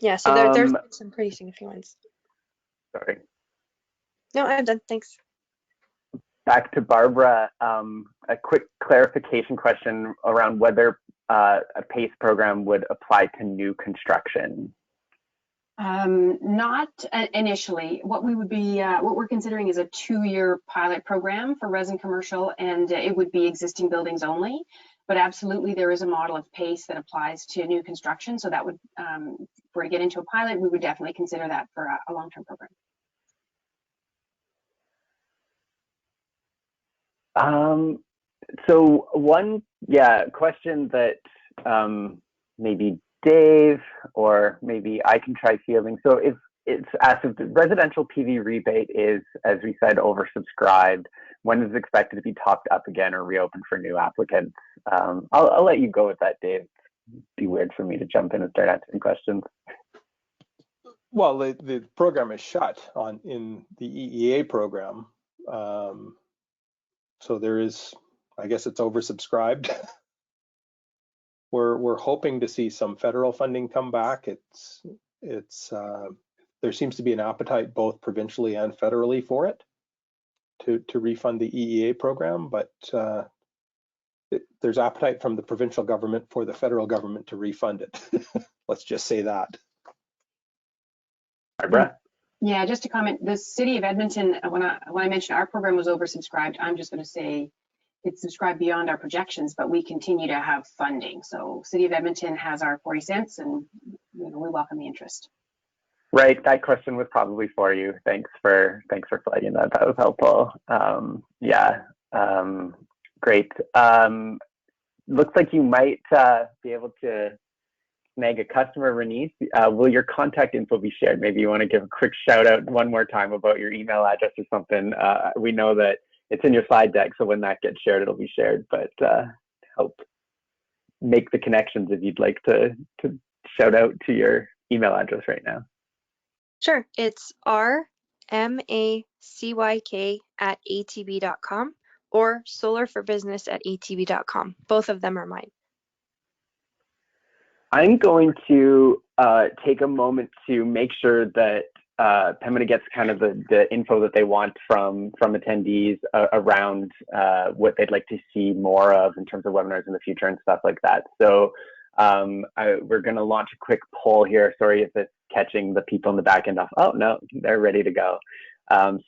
Yeah, so there's been some pretty significant ones. Sorry. No, I'm done. Thanks. Back to Barbara, a quick clarification question around whether a PACE program would apply to new construction. Not initially. What we're considering is a 2-year pilot program for res and commercial, and it would be existing buildings only. But absolutely, there is a model of PACE that applies to new construction. So that would, if we're to get into a pilot, we would definitely consider that for a long-term program. So one, question that maybe Dave or maybe I can try fielding. So if it's asked if the residential PV rebate is, as we said, oversubscribed, when is it expected to be topped up again or reopened for new applicants? I'll let you go with that, Dave. It'd be weird for me to jump in and start answering questions. Well, the program is shut in the EEA program. So there is, I guess it's oversubscribed. We're hoping to see some federal funding come back. There seems to be an appetite both provincially and federally for it to refund the EEA program, but there's appetite from the provincial government for the federal government to refund it. Let's just say that. Barbara? Yeah, just to comment, the city of Edmonton, when I mentioned our program was oversubscribed, I'm just going to say it's subscribed beyond our projections, but we continue to have funding. So city of Edmonton has our 40 cents and we welcome the interest. Right, that question was probably for you. Thanks for flagging that. That was helpful. Great. Looks like you might be able to snag a customer, Renice. Will your contact info be shared? Maybe you want to give a quick shout out one more time about your email address or something. We know that it's in your slide deck, so when that gets shared, it'll be shared, but help make the connections if you'd like to shout out to your email address right now. Sure, it's rmacyk@atb.com or solarforbusiness@atb.com. Both of them are mine. I'm going to take a moment to make sure that Pembina gets kind of the info that they want from attendees around what they'd like to see more of in terms of webinars in the future and stuff like that. So we're going to launch a quick poll here. Sorry if it's catching the people in the back end off. Oh, no, they're ready to go.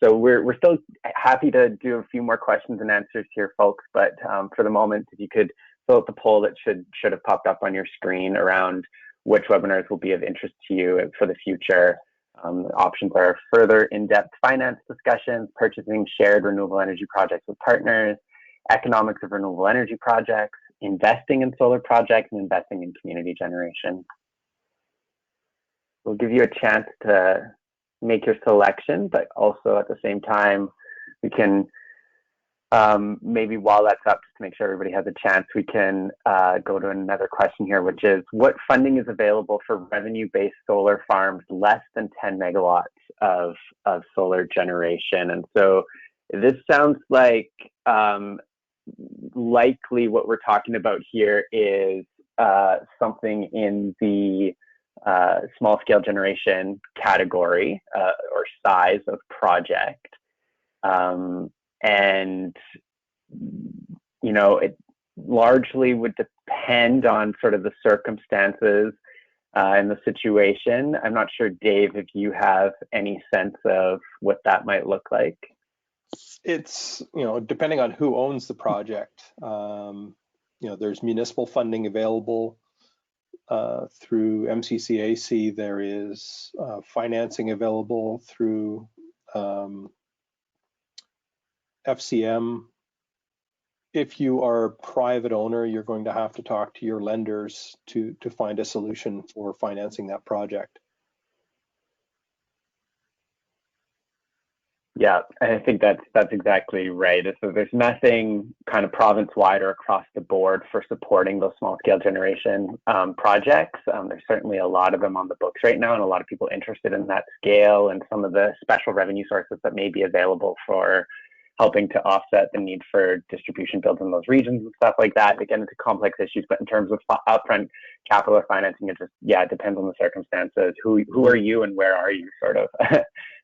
So we're still happy to do a few more questions and answers here, folks. But for the moment, if you could fill out the poll that should have popped up on your screen around which webinars will be of interest to you for the future. The options are further in-depth finance discussions, purchasing shared renewable energy projects with partners, economics of renewable energy projects, investing in solar projects, and investing in community generation. We'll give you a chance to make your selection, but also at the same time, we can maybe while that's up, just to make sure everybody has a chance, we can go to another question here, which is what funding is available for revenue-based solar farms less than 10 megawatts of solar generation? And so this sounds like likely what we're talking about here is something in the small scale generation category or size of project. And, you know, it largely would depend on sort of the circumstances and the situation. I'm not sure, Dave, if you have any sense of what that might look like. It's, you know, depending on who owns the project. You know, there's municipal funding available through MCCAC. There is financing available through FCM, if you are a private owner, you're going to have to talk to your lenders to find a solution for financing that project. Yeah, I think that's exactly right. So there's nothing kind of province-wide or across the board for supporting those small-scale generation projects. There's certainly a lot of them on the books right now, and a lot of people interested in that scale and some of the special revenue sources that may be available for helping to offset the need for distribution builds in those regions and stuff like that. They get into complex issues, but in terms of upfront capital or financing, it just, yeah, it depends on the circumstances. Who are you and where are you, sort of.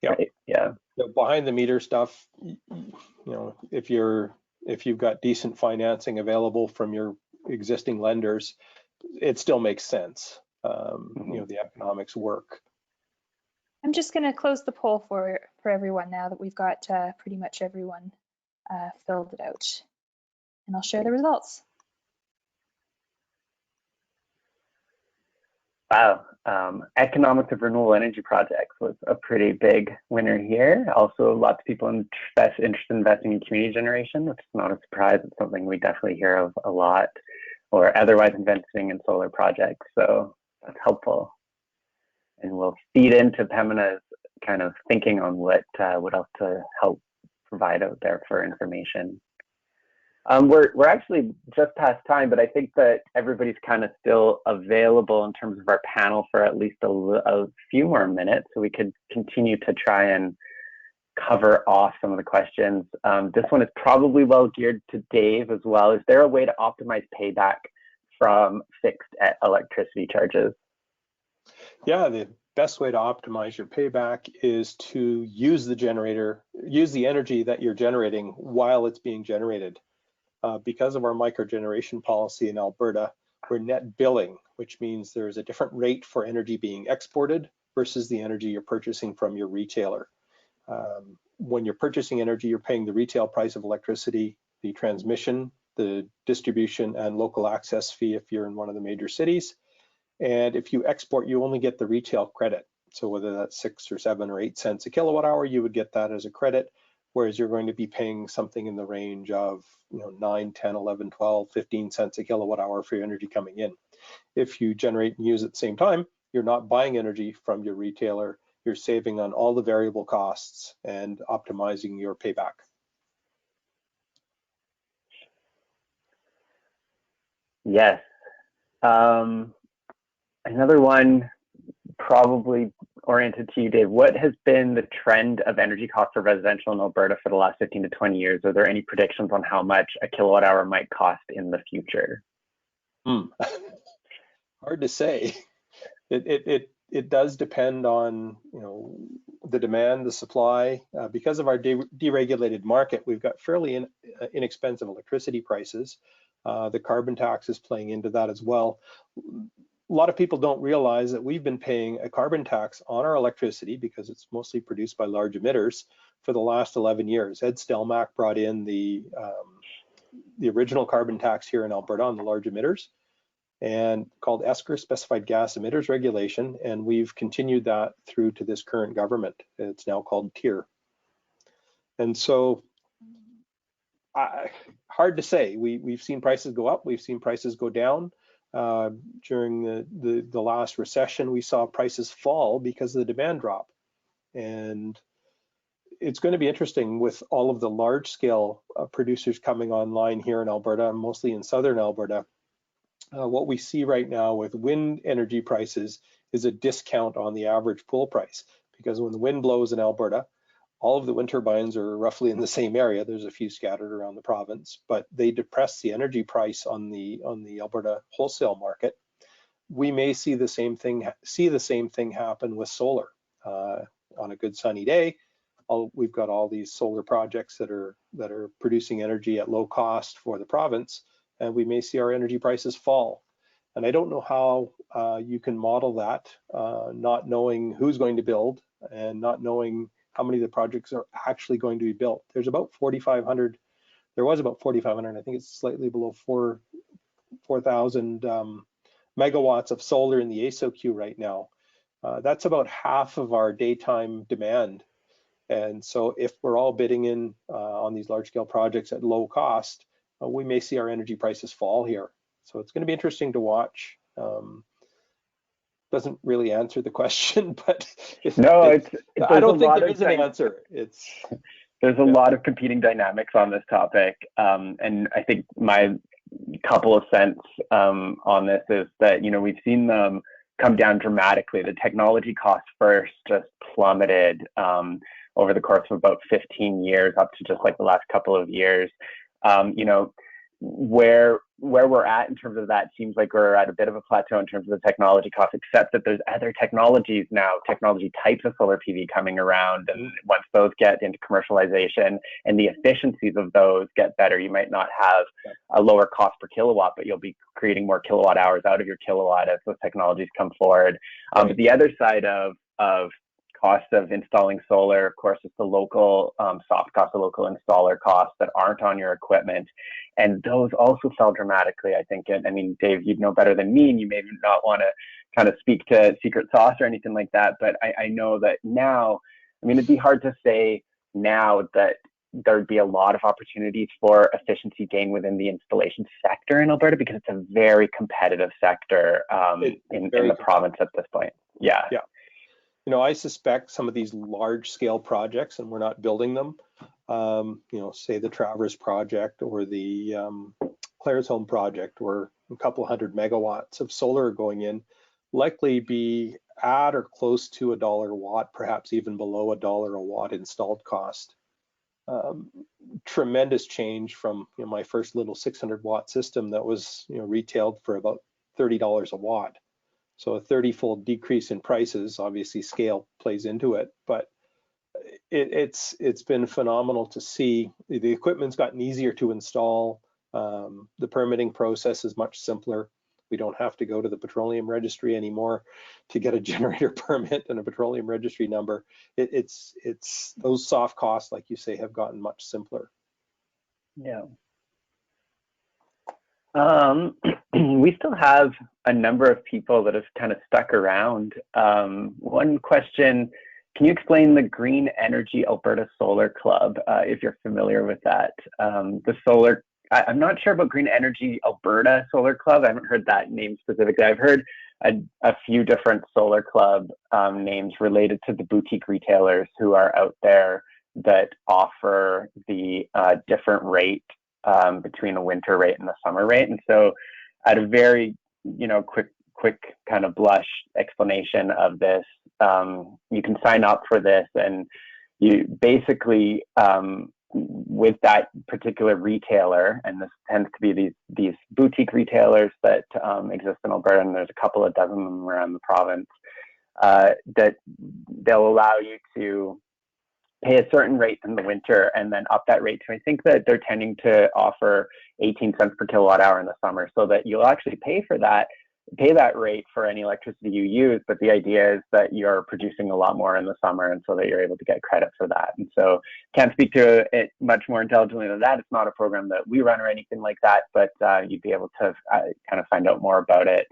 Yeah. Right? Yeah. So behind the meter stuff, you know, if you've got decent financing available from your existing lenders, it still makes sense. You know, the economics work. I'm just going to close the poll for everyone now that we've got pretty much everyone filled it out. And I'll share the results. Wow. Economics of renewable energy projects was a pretty big winner here. Also, lots of people interested in investing in community generation, which is not a surprise. It's something we definitely hear of a lot, or otherwise investing in solar projects. So that's helpful. And we'll feed into Pemina's kind of thinking on what else to help provide out there for information. We're actually just past time, but I think that everybody's kind of still available in terms of our panel for at least a few more minutes, so we could continue to try and cover off some of the questions. This one is probably well geared to Dave as well. Is there a way to optimize payback from fixed electricity charges? Yeah, the best way to optimize your payback is to use the energy that you're generating while it's being generated. Because of our microgeneration policy in Alberta, we're net billing, which means there's a different rate for energy being exported versus the energy you're purchasing from your retailer. When you're purchasing energy, you're paying the retail price of electricity, the transmission, the distribution, and local access fee if you're in one of the major cities. And if you export, you only get the retail credit. So whether that's 6 or 7 or 8 cents a kilowatt hour, you would get that as a credit, whereas you're going to be paying something in the range of 9, 10, 11, 12, 15 cents a kilowatt hour for your energy coming in. If you generate and use at the same time, you're not buying energy from your retailer, you're saving on all the variable costs and optimizing your payback. Yes. Another one probably oriented to you, Dave. What has been the trend of energy costs for residential in Alberta for the last 15 to 20 years? Are there any predictions on how much a kilowatt hour might cost in the future? Hard to say. It does depend on the demand, the supply. Because of our deregulated market, we've got fairly inexpensive electricity prices. The carbon tax is playing into that as well. A lot of people don't realize that we've been paying a carbon tax on our electricity because it's mostly produced by large emitters for the last 11 years. Ed Stelmach brought in the original carbon tax here in Alberta on the large emitters, and called ESCR, Specified Gas Emitters Regulation, and we've continued that through to this current government. It's now called TIER. And so, hard to say. We've seen prices go up, we've seen prices go down. During the last recession, we saw prices fall because of the demand drop. And it's going to be interesting with all of the large scale producers coming online here in Alberta, mostly in southern Alberta. What we see right now with wind energy prices is a discount on the average pool price, because when the wind blows in Alberta, all of the wind turbines are roughly in the same area. There's a few scattered around the province, but they depress the energy price on the Alberta wholesale market. We may see the same thing happen with solar. On a good sunny day, we've got all these solar projects that are producing energy at low cost for the province, and we may see our energy prices fall. And I don't know how you can model that, not knowing who's going to build and not knowing how many of the projects are actually going to be built. There's about 4,500. There was about 4,500. I think it's slightly below 4,000 megawatts of solar in the ASO queue right now. That's about half of our daytime demand. And so if we're all bidding in on these large scale projects at low cost, we may see our energy prices fall here. So it's going to be interesting to watch. Doesn't really answer the question, but I don't think there is an answer. There's a lot of competing dynamics on this topic, and I think my couple of cents on this is that, you know, we've seen them come down dramatically. The technology costs first just plummeted over the course of about 15 years, up to just like the last couple of years. You know, where we're at in terms of that seems like we're at a bit of a plateau in terms of the technology costs, except that there's other technologies now, technology types of solar PV coming around, and once those get into commercialization and the efficiencies of those get better, you might not have a lower cost per kilowatt, but you'll be creating more kilowatt hours out of your kilowatt as those technologies come forward. But the other side of cost of installing solar, of course, is the local soft cost, the local installer costs that aren't on your equipment. And those also fell dramatically, I think. And I mean, Dave, you'd know better than me, and you may not want to kind of speak to secret sauce or anything like that. But I know that now, I mean, it'd be hard to say now that there'd be a lot of opportunities for efficiency gain within the installation sector in Alberta, because it's a very competitive sector in the province at this point. Yeah. You know, I suspect some of these large scale projects, and we're not building them, you know, say the Travers project or the Claire's Home project, where a couple hundred megawatts of solar are going in, likely be at or close to $1 a watt, perhaps even below $1 a watt installed cost. Tremendous change from, you know, my first little 600 watt system that was, you know, retailed for about $30 a watt. So a 30-fold decrease in prices. Obviously scale plays into it, but it's been phenomenal to see. The equipment's gotten easier to install. The permitting process is much simpler. We don't have to go to the petroleum registry anymore to get a generator permit and a petroleum registry number. It's those soft costs, like you say, have gotten much simpler. Yeah. We still have a number of people that have kind of stuck around. One question, can you explain the Green Energy Alberta Solar Club, if you're familiar with that? I'm not sure about Green Energy Alberta Solar Club. I haven't heard that name specifically. I've heard a few different solar club names related to the boutique retailers who are out there that offer the different rate between a winter rate and the summer rate. And so at a very, you know, quick kind of blush explanation of this, you can sign up for this, and you basically, with that particular retailer, and this tends to be these boutique retailers that exist in Alberta, and there's a couple of dozen of them around the province, that they'll allow you to pay a certain rate in the winter and then up that rate to, I think that they're tending to offer 18 cents per kilowatt hour in the summer, so that you'll actually pay that rate for any electricity you use. But the idea is that you're producing a lot more in the summer, and so that you're able to get credit for that. And so can't speak to it much more intelligently than that. It's not a program that we run or anything like that, but you'd be able to kind of find out more about it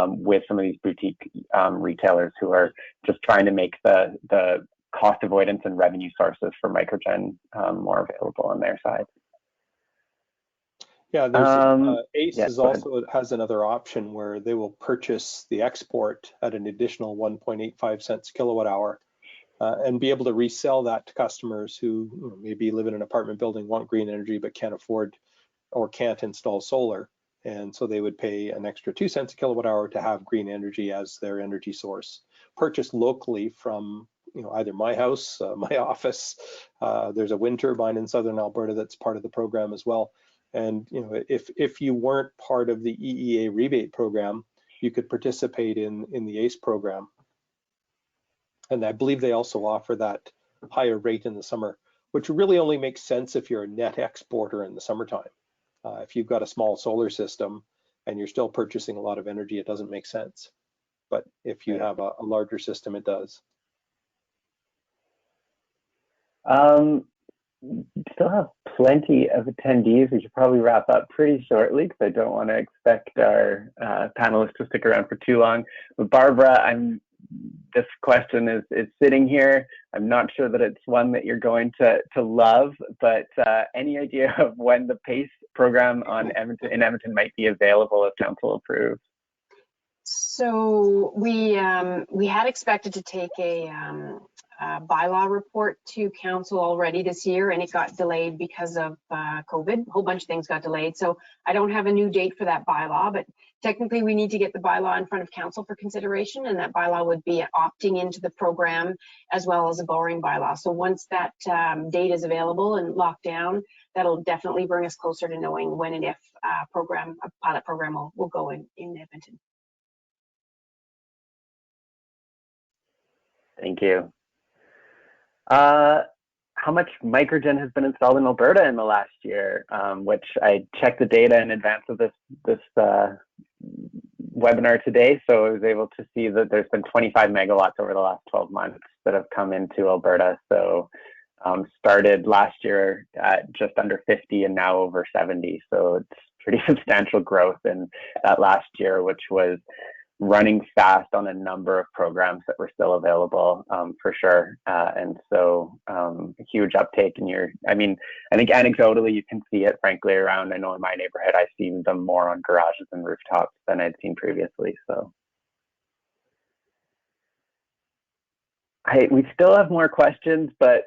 with some of these boutique retailers who are just trying to make the cost avoidance and revenue sources for microgen more available on their side. Yeah, there's ACE is also has another option where they will purchase the export at an additional 1.85 cents kilowatt hour and be able to resell that to customers who maybe live in an apartment building, want green energy, but can't afford or can't install solar. And so they would pay an extra 2 cents a kilowatt hour to have green energy as their energy source, purchased locally from, you know, either my house, my office. There's a wind turbine in southern Alberta that's part of the program as well. And, you know, if you weren't part of the EEA rebate program, you could participate in the ACE program. And I believe they also offer that higher rate in the summer, which really only makes sense if you're a net exporter in the summertime. If you've got a small solar system and you're still purchasing a lot of energy, it doesn't make sense. But if you have a larger system, it does. Still have plenty of attendees. We should probably wrap up pretty shortly, because I don't want to expect our panelists to stick around for too long. But Barbara, I'm this question is sitting here. I'm not sure that it's one that you're going to love, but any idea of when the PACE program in Edmonton might be available if council approves? So we had expected to take a bylaw report to council already this year, and it got delayed because of COVID. A whole bunch of things got delayed. So I don't have a new date for that bylaw, but technically we need to get the bylaw in front of council for consideration, and that bylaw would be opting into the program as well as a borrowing bylaw. So once that date is available and locked down, that'll definitely bring us closer to knowing when and if a pilot program will go in Edmonton. This you. How much microgen has been installed in Alberta in the last year? Which I checked the data in advance of this webinar today, so I was able to see that there's been 25 megawatts over the last 12 months that have come into Alberta. So started last year at just under 50 and now over 70. So it's pretty substantial growth in that last year, which was running fast on a number of programs that were still available, for sure. And so a huge uptake in I think anecdotally you can see it, frankly, around. I know in my neighborhood, I've seen them more on garages and rooftops than I'd seen previously. So we still have more questions, but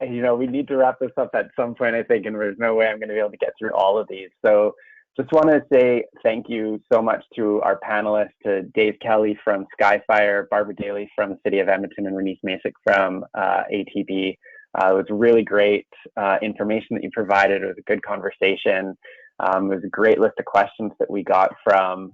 we need to wrap this up at some point, I think, and there's no way I'm going to be able to get through all of these. So just want to say thank you so much to our panelists, to Dave Kelly from Skyfire, Barbara Daly from the City of Edmonton, and Renise Masick from ATB. It was really great information that you provided. It was a good conversation. It was a great list of questions that we got from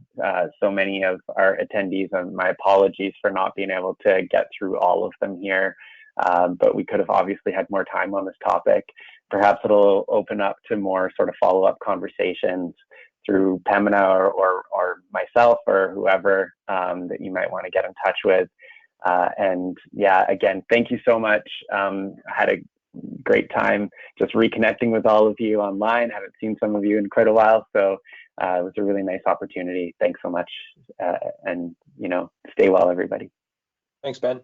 so many of our attendees, and my apologies for not being able to get through all of them here. But we could have obviously had more time on this topic. Perhaps it'll open up to more sort of follow-up conversations through Pamela or myself or whoever that you might want to get in touch with. And yeah, again, thank you so much. I had a great time just reconnecting with all of you online. I haven't seen some of you in quite a while, so it was a really nice opportunity. Thanks so much, and stay well, everybody. Thanks, Ben.